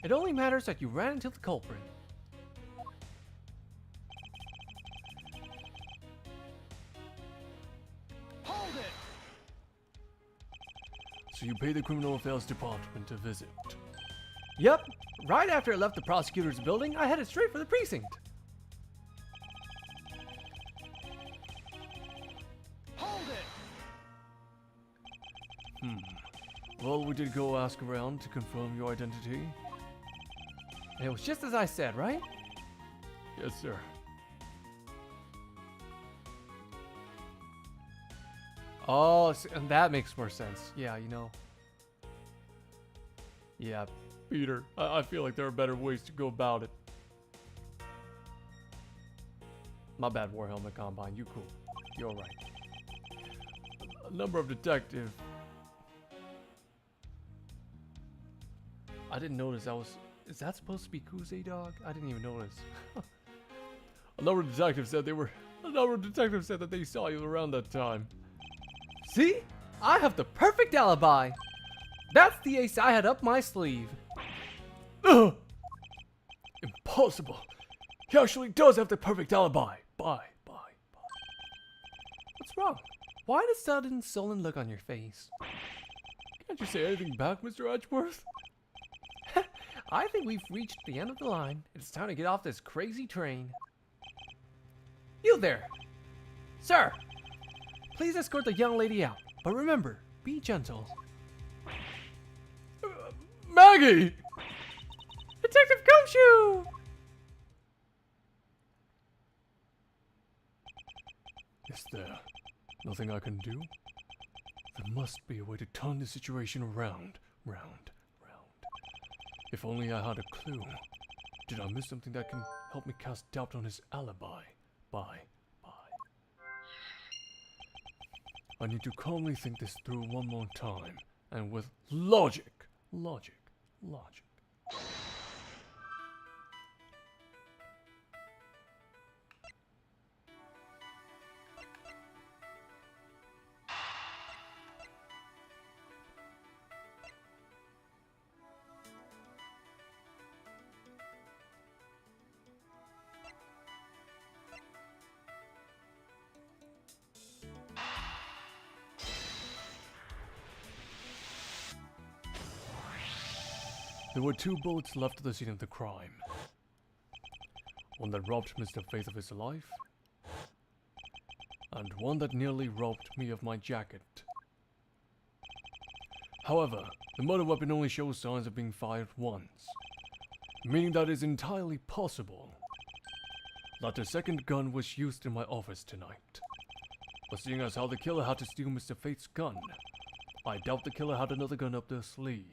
It only matters that you ran into the culprit. Hold it! So you pay the criminal affairs department a visit. Yep. Right after I left the prosecutor's building, I headed straight for the precinct. Hold it! Well, we did go ask around to confirm your identity. And it was just as I said, right? Yes, sir. Oh, and that makes more sense. Yeah, you know. Yeah, Peter, I feel like there are better ways to go about it. My bad, Warhelmet Combine. You cool. You're right. A number of detectives. I didn't notice that was... Is that supposed to be Kuze Dog? I didn't even notice. A number of detectives said that they saw you around that time. See? I have the perfect alibi. That's the ace I had up my sleeve. Ugh! Impossible. He actually does have the perfect alibi. Bye. What's wrong? Why the sudden sullen look on your face? Can't you say anything back, Mr. Edgeworth? I think we've reached the end of the line. It's time to get off this crazy train. You there! Sir! Please escort the young lady out. But remember, be gentle. Maggie! Detective Gumshoe! Is there nothing I can do? There must be a way to turn the situation around. If only I had a clue. Did I miss something that can help me cast doubt on his alibi? Bye. I need to calmly think this through one more time, and with logic. There were 2 bullets left at the scene of the crime. One that robbed Mr. Faith of his life, and one that nearly robbed me of my jacket. However, the murder weapon only shows signs of being fired once, meaning that it is entirely possible that the second gun was used in my office tonight. But seeing as how the killer had to steal Mr. Faith's gun, I doubt the killer had another gun up their sleeve.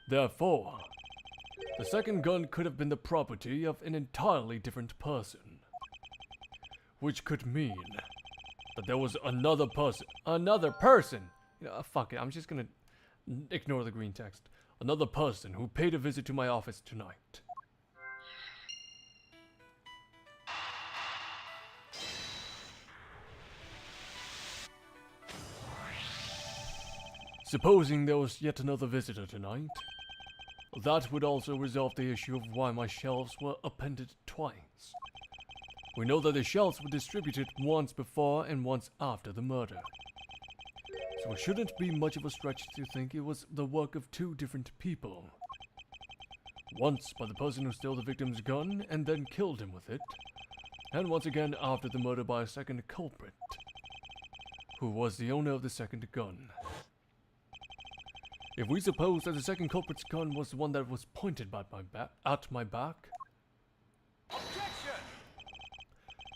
Therefore, the second gun could have been the property of an entirely different person. which could mean that there was another person. You know, fuck it, I'm just gonna ignore the green text. Another person who paid a visit to my office tonight. Supposing there was yet another visitor tonight, that would also resolve the issue of why my shelves were appended twice. We know that the shelves were distributed once before and once after the murder. So it shouldn't be much of a stretch to think it was the work of two different people. Once by the person who stole the victim's gun and then killed him with it, and once again after the murder by a second culprit, who was the owner of the second gun. If we suppose that the second culprit's gun was the one that was pointed at my back... Objection!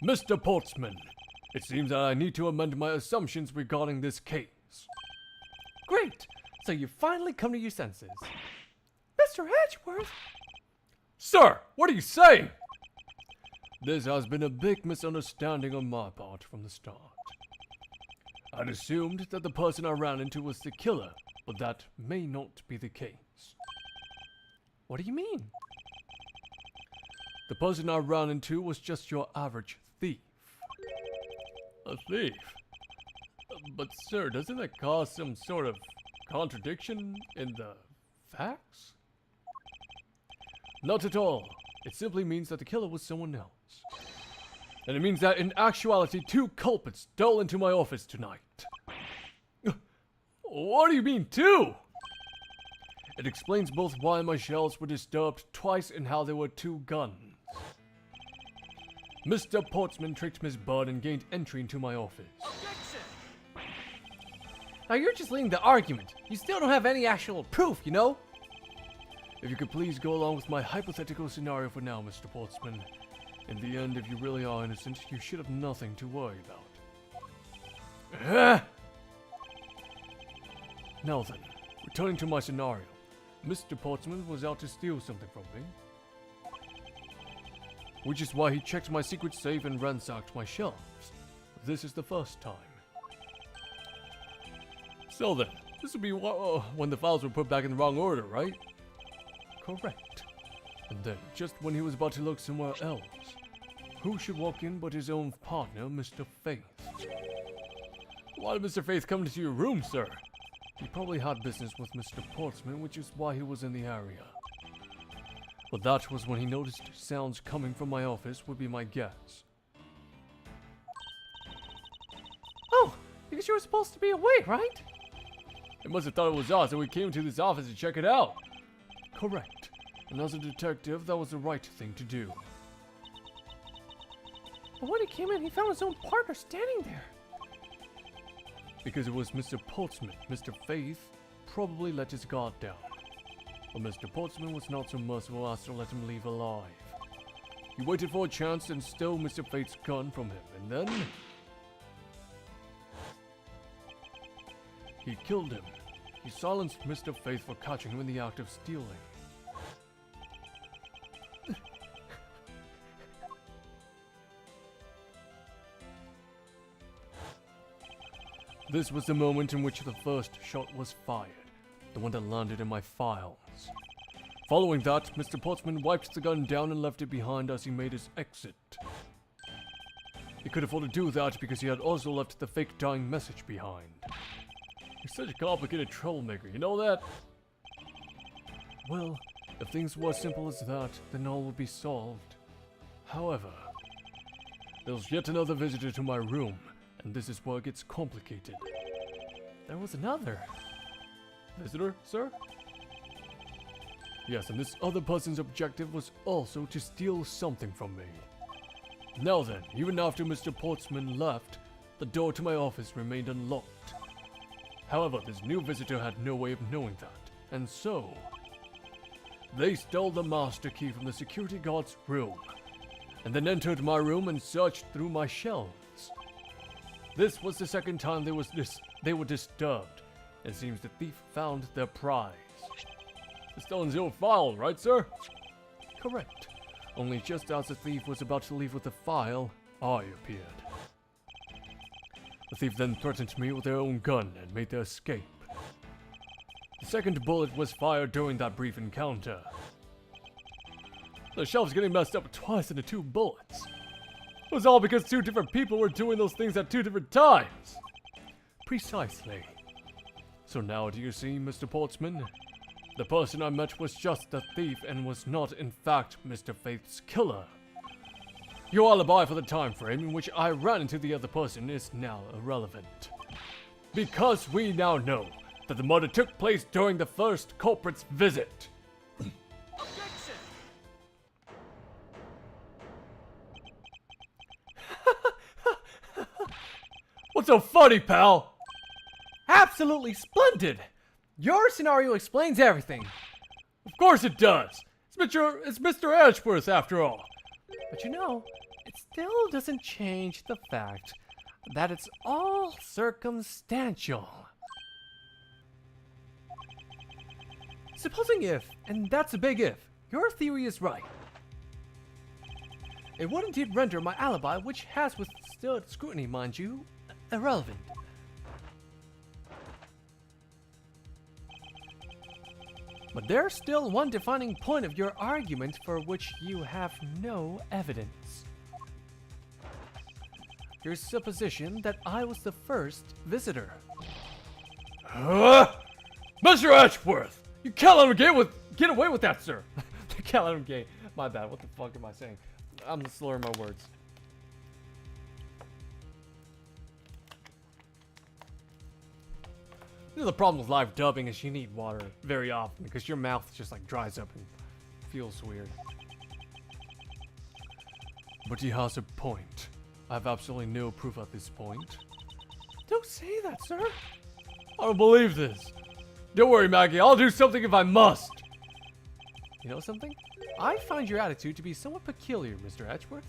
Mr. Portsman, it seems that I need to amend my assumptions regarding this case. Great! So you finally come to your senses. Mr. Edgeworth! Sir, what are you saying? This has been a big misunderstanding on my part from the start. I'd assumed that the person I ran into was the killer, but that may not be the case. What do you mean? The person I ran into was just your average thief. A thief? But sir, doesn't that cause some sort of contradiction in the facts? Not at all. It simply means that the killer was someone else. And it means that in actuality, two culprits stole into my office tonight. What do you mean, two? It explains both why my shelves were disturbed twice and how there were two guns. Mr. Portsman tricked Miss Budd and gained entry into my office. Objection! Now you're just leading the argument. You still don't have any actual proof, you know? If you could please go along with my hypothetical scenario for now, Mr. Portsman. In the end, if you really are innocent, you should have nothing to worry about. Now then, returning to my scenario. Mr. Portsman was out to steal something from me. Which is why he checked my secret safe and ransacked my shelves. This is the first time. So then, this would be when the files were put back in the wrong order, right? Correct. And then, just when he was about to look somewhere else, who should walk in but his own partner, Mr. Faith? Why did Mr. Faith come into your room, sir? He probably had business with Mr. Portsman, which is why he was in the area. But that was when he noticed sounds coming from my office, would be my guess. Oh, because you were supposed to be away, right? He must have thought it was us, and we came to this office to check it out. Correct. And as a detective, that was the right thing to do. But when he came in, he found his own partner standing there. Because it was Mr. Portsman, Mr. Faith probably let his guard down. But Mr. Portsman was not so merciful as to let him leave alive. He waited for a chance and stole Mr. Faith's gun from him, and then... he killed him. He silenced Mr. Faith for catching him in the act of stealing. This was the moment in which the first shot was fired, the one that landed in my files. Following that, Mr. Portsman wiped the gun down and left it behind as he made his exit. He could afford to do that because he had also left the fake dying message behind. He's such a complicated troublemaker, you know that? Well, if things were as simple as that, then all would be solved. However, there was yet another visitor to my room, and this is where it gets complicated. There was another. Visitor, sir? Yes, and this other person's objective was also to steal something from me. Now then, even after Mr. Portsman left, the door to my office remained unlocked. However, this new visitor had no way of knowing that, and so... they stole the master key from the security guard's room, and then entered my room and searched through my shelves. This was the second time they were disturbed. It seems the thief found their prize. The stolen's your file, right, sir? Correct. Only just as the thief was about to leave with the file, I appeared. The thief then threatened me with their own gun and made their escape. The second bullet was fired during that brief encounter. The shelf's getting messed up twice into 2 bullets. It was all because 2 different people were doing those things at 2 different times. Precisely. So now do you see, Mr. Portsman? The person I met was just a thief and was not, in fact, Mr. Faith's killer. Your alibi for the time frame in which I ran into the other person is now irrelevant. Because we now know that the murder took place during the first culprit's visit. Objection! What's so funny, pal? Absolutely splendid! Your scenario explains everything. Of course it does. It's Mr. Edgeworth, after all. But you know, it still doesn't change the fact that it's all circumstantial. Supposing if, and that's a big if, your theory is right, it would indeed render my alibi, which has withstood scrutiny, mind you, irrelevant. But there's still one defining point of your argument for which you have no evidence. Your supposition that I was the first visitor. Mr. Edgeworth! You can't let him get away with that, sir! You can't let him get... My bad, what the fuck am I saying? I'm slurring my words. You know, the problem with live dubbing is you need water very often because your mouth just like dries up and feels weird. But he has a point. I have absolutely no proof at this point. Don't say that, sir. I don't believe this. Don't worry, Maggie. I'll do something if I must. You know something? I find your attitude to be somewhat peculiar, Mr. Edgeworth.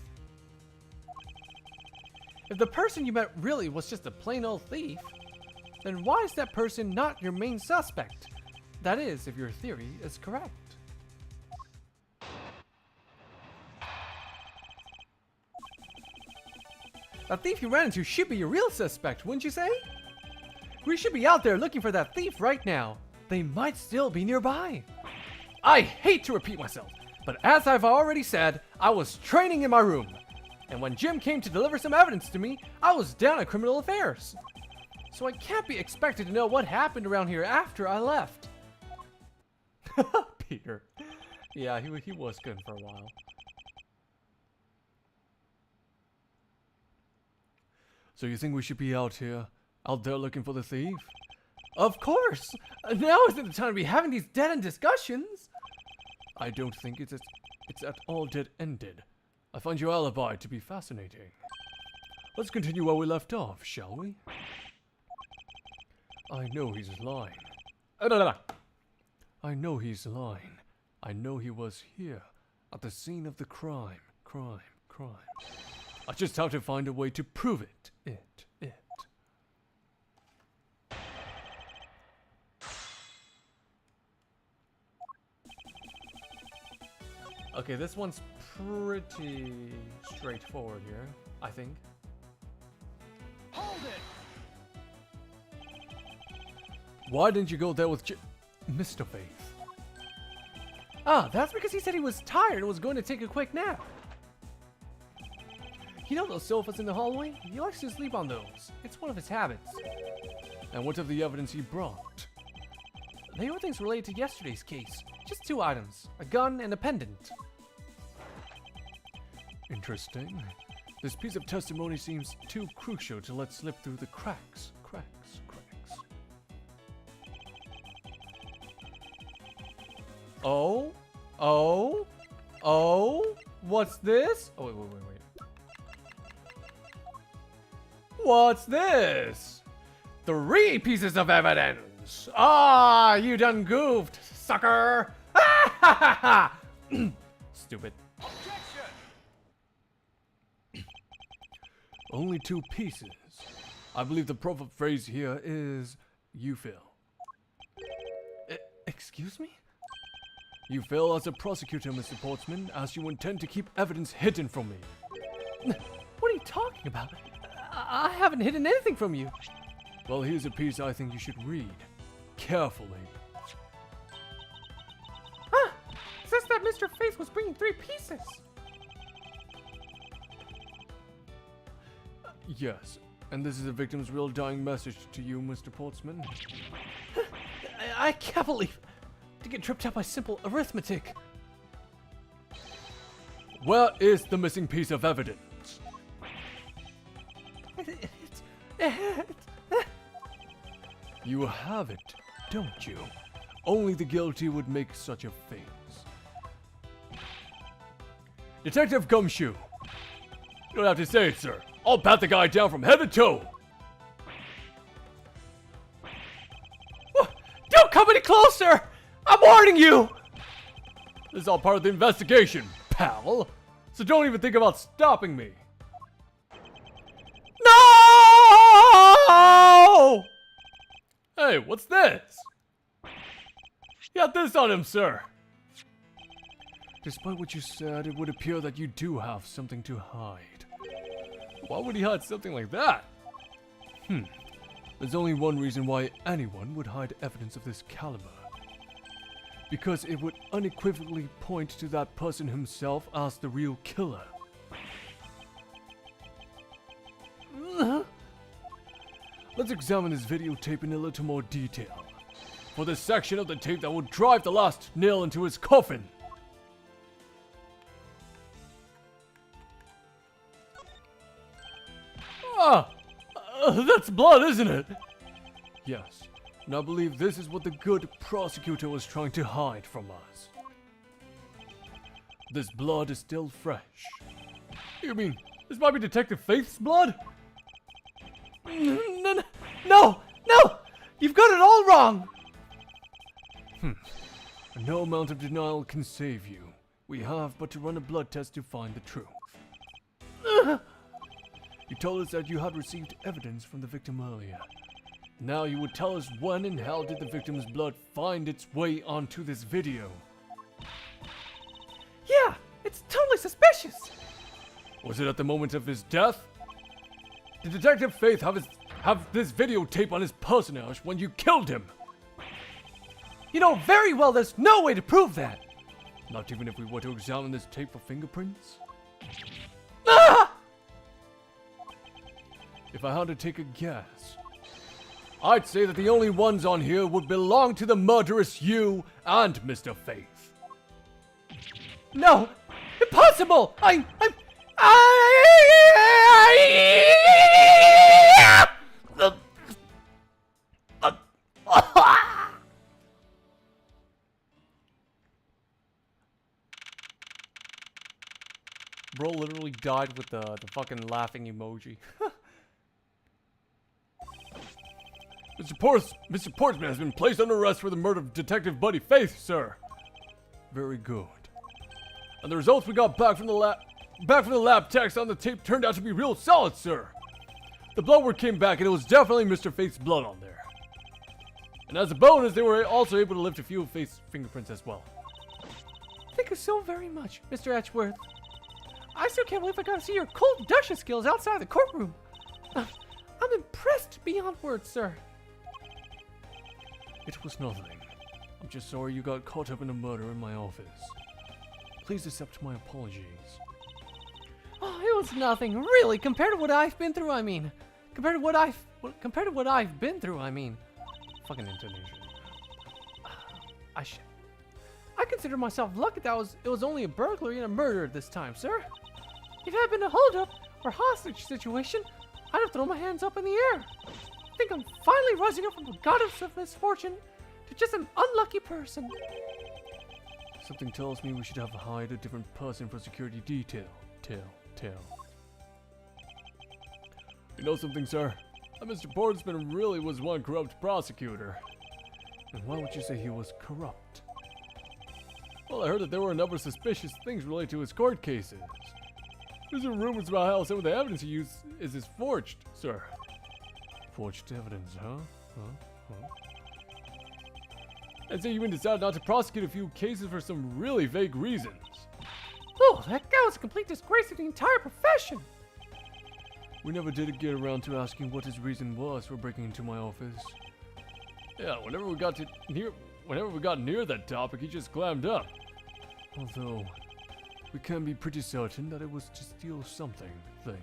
If the person you met really was just a plain old thief, then why is that person not your main suspect? That is, if your theory is correct. A thief you ran into should be your real suspect, wouldn't you say? We should be out there looking for that thief right now. They might still be nearby. I hate to repeat myself, but as I've already said, I was training in my room. And when Jim came to deliver some evidence to me, I was down at criminal affairs. So I can't be expected to know what happened around here after I left. Peter. Yeah, he was good for a while. So you think we should be out there looking for the thief? Of course! Now isn't the time to be having these dead-end discussions. I don't think it's at all dead-ended. I find your alibi to be fascinating. Let's continue where we left off, shall we? I know he's lying. I know he's lying. I know he was here, at the scene of the crime. I just have to find a way to prove it. Okay, this one's pretty straightforward here, I think. Hold it! Why didn't you go there with Mr. Faith? Ah, that's because he said he was tired and was going to take a quick nap. You know those sofas in the hallway? He likes to sleep on those. It's one of his habits. And what of the evidence he brought? They were things related to yesterday's case. Just 2 items. A gun and a pendant. Interesting. This piece of testimony seems too crucial to let slip through the cracks. Oh? What's this? Oh, wait. What's this? 3 pieces of evidence. Ah, you done goofed, sucker. Stupid. Objection! Only 2 pieces. I believe the proper phrase here is, you fail. Excuse me? You fail as a prosecutor, Mr. Portsman, as you intend to keep evidence hidden from me. What are you talking about? I haven't hidden anything from you. Well, here's a piece I think you should read. Carefully. Huh? It says that Mr. Faith was bringing 3 pieces. Yes, and this is the victim's real dying message to you, Mr. Portsman. I can't believe to get tripped up by simple arithmetic. Where is the missing piece of evidence? You have it, don't you? Only the guilty would make such a face. Detective Gumshoe! You don't have to say it, sir. I'll pat the guy down from head to toe! Don't come any closer! I'm warning you! This is all part of the investigation, pal. So don't even think about stopping me. No! Hey, what's this? You got this on him, sir. Despite what you said, it would appear that you do have something to hide. Why would he hide something like that? There's only one reason why anyone would hide evidence of this caliber. Because it would unequivocally point to that person himself as the real killer. Let's examine this videotape in a little more detail. For the section of the tape that will drive the last nail into his coffin. That's blood, isn't it? Yes, and I believe this is what the good prosecutor was trying to hide from us. This blood is still fresh. You mean, this might be Detective Faith's blood? No! You've got it all wrong! No amount of denial can save you. We have but to run a blood test to find the truth. You told us that you had received evidence from the victim earlier. Now you would tell us when and how did the victim's blood find its way onto this video? Yeah, it's totally suspicious! Was it at the moment of his death? Did Detective Faith have this videotape on his personage when you killed him? You know very well there's no way to prove that! Not even if we were to examine this tape for fingerprints? Ah! If I had to take a guess, I'd say that the only ones on here would belong to the murderous you and Mr. Faith. No! Impossible! Bro literally died with the fucking laughing emoji. Mr. Portsman has been placed under arrest for the murder of Detective Buddy Faith, sir. Very good. And the results we got back from the lab techs on the tape turned out to be real solid, sir. The blood work came back and it was definitely Mr. Faith's blood on there. And as a bonus, they were also able to lift a few of Faith's fingerprints as well. Thank you so very much, Mr. Edgeworth. I still can't believe I got to see your cold deduction skills outside the courtroom. I'm impressed beyond words, sir. It was nothing. I'm just sorry you got caught up in a murder in my office. Please accept my apologies. Oh, it was nothing, really, compared to what I've been through, I mean. Compared to what I've been through, I mean. Fucking intonation. I consider myself lucky that it was only a burglary and a murder this time, sir. If it had been a holdup or hostage situation, I'd have thrown my hands up in the air. I think I'm finally rising up from a goddess of misfortune to just an unlucky person. Something tells me we should have hired a different person for security detail. You know something, sir? That Mr. Portsman really was one corrupt prosecutor. And why would you say he was corrupt? Well, I heard that there were a number of suspicious things related to his court cases. There's rumors about how some of the evidence he used is forged, sir. Forged evidence, huh? And so you even decided not to prosecute a few cases for some really vague reasons. Oh, that guy was a complete disgrace to the entire profession. We never did get around to asking what his reason was for breaking into my office. Yeah, whenever we got near that topic, he just clammed up. Although, we can be pretty certain that it was to steal something, thing.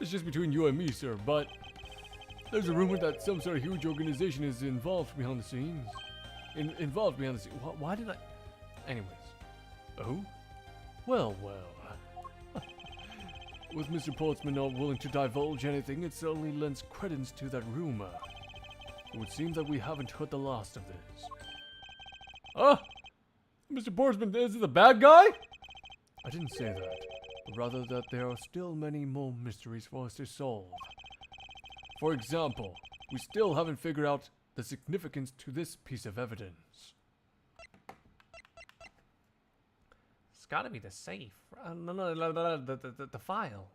It's just between you and me, sir, but there's a rumor that some sort of huge organization is involved behind the scenes. Why did I... Anyways. Oh? Well. With Mr. Portsman not willing to divulge anything, it certainly lends credence to that rumor. It would seem that we haven't heard the last of this. Ah! Mr. Portsman is the bad guy? I didn't say that. Rather that there are still many more mysteries for us to solve. For example, we still haven't figured out the significance to this piece of evidence. It's gotta be the safe. No, the file.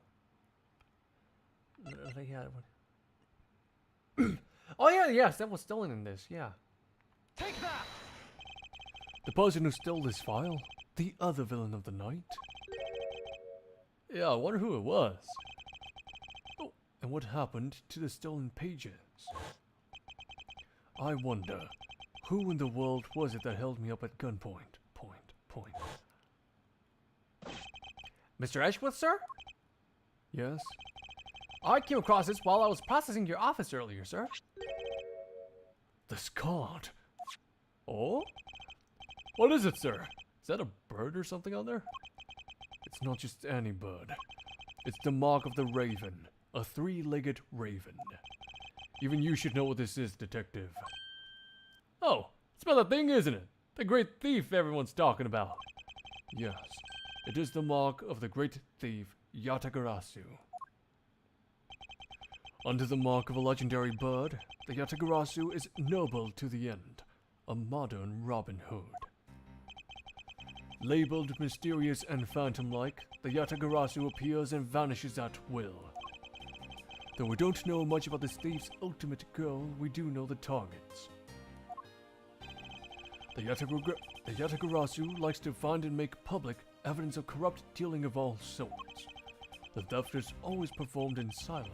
Oh yeah, yes, that was stolen in this, yeah. Take that! The person who stole this file? The other villain of the night? Yeah, I wonder who it was. Oh, and what happened to the stolen pages? I wonder, who in the world was it that held me up at gunpoint? Point. Mr. Edgeworth, sir? Yes? I came across this while I was processing your office earlier, sir. This card. Oh? What is it, sir? Is that a bird or something on there? It's not just any bird. It's the mark of the raven. A three-legged raven. Even you should know what this is, detective. Oh, it's about that thing, isn't it? The great thief everyone's talking about. Yes, it is the mark of the great thief, Yatagarasu. Under the mark of a legendary bird, the Yatagarasu is noble to the end. A modern Robin Hood. Labeled mysterious and phantom-like, the Yatagarasu appears and vanishes at will. Though we don't know much about this thief's ultimate goal, we do know the targets. The Yatagarasu likes to find and make public evidence of corrupt dealing of all sorts. The theft is always performed in silence,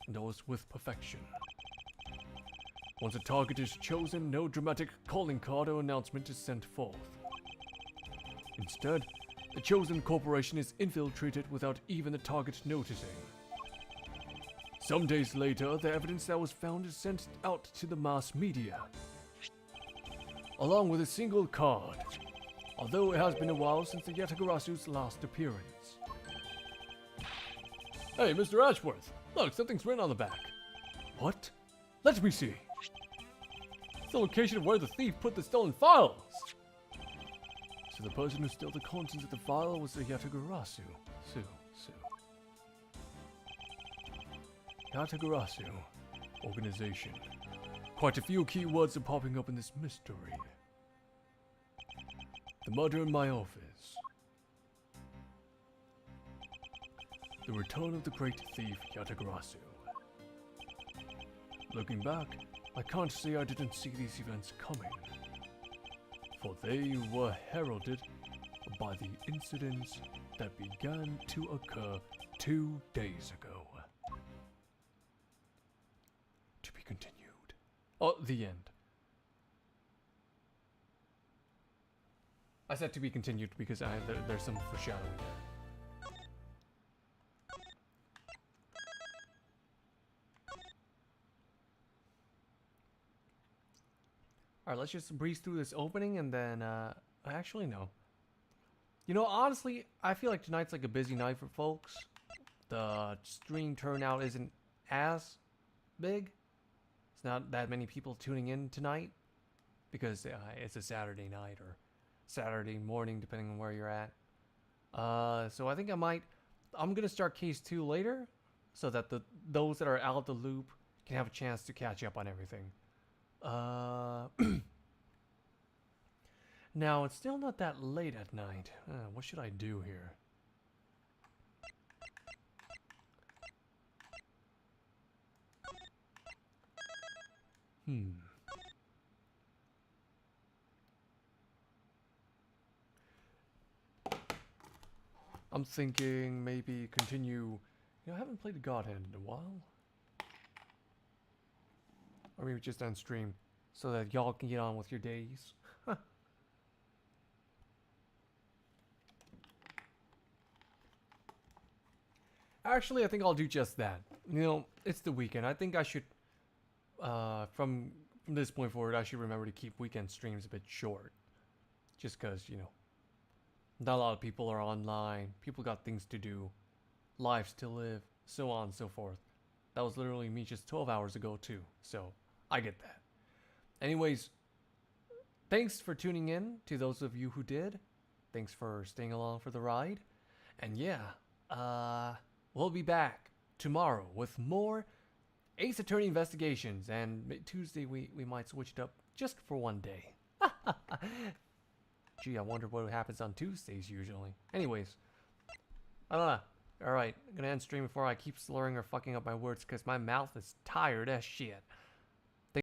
and always with perfection. Once a target is chosen, no dramatic calling card or announcement is sent forth. Instead, the chosen corporation is infiltrated without even the target noticing. Some days later, the evidence that was found is sent out to the mass media, along with a single card, although it has been a while since the Yatagarasu's last appearance. Hey, Mr. Ashworth, look, something's written on the back. What? Let me see. It's the location of where the thief put the stolen files. So the person who stole the contents of the file was the Yatagarasu. Yatagarasu. Organization. Quite a few keywords are popping up in this mystery. The murder in my office. The return of the great thief Yatagarasu. Looking back, I can't say I didn't see these events coming, for they were heralded by the incidents that began to occur 2 days ago. To be continued. Oh, the end. I said to be continued because there's some foreshadowing there. Alright, let's just breeze through this opening and then, actually no. You know, honestly, I feel like tonight's like a busy night for folks. The stream turnout isn't as big. It's not that many people tuning in tonight because it's a Saturday night or Saturday morning, depending on where you're at. So I think I'm gonna start case 2 later, so that those that are out of the loop can have a chance to catch up on everything. Now it's still not that late at night. What should I do here? I'm thinking maybe continue. You know, I haven't played the God Hand in a while. Or maybe just end stream so that y'all can get on with your days. Actually, I think I'll do just that. You know, it's the weekend. I think I should, from this point forward, I should remember to keep weekend streams a bit short. Just because, you know, not a lot of people are online. People got things to do, lives to live, so on and so forth. That was literally me just 12 hours ago too. So, I get that. Anyways, thanks for tuning in to those of you who did. Thanks for staying along for the ride. And yeah, we'll be back tomorrow with more Ace Attorney investigations. And Tuesday we might switch it up just for one day. Gee, I wonder what happens on Tuesdays usually. Anyways, I don't know. Alright, I'm gonna end stream before I keep slurring or fucking up my words because my mouth is tired as shit.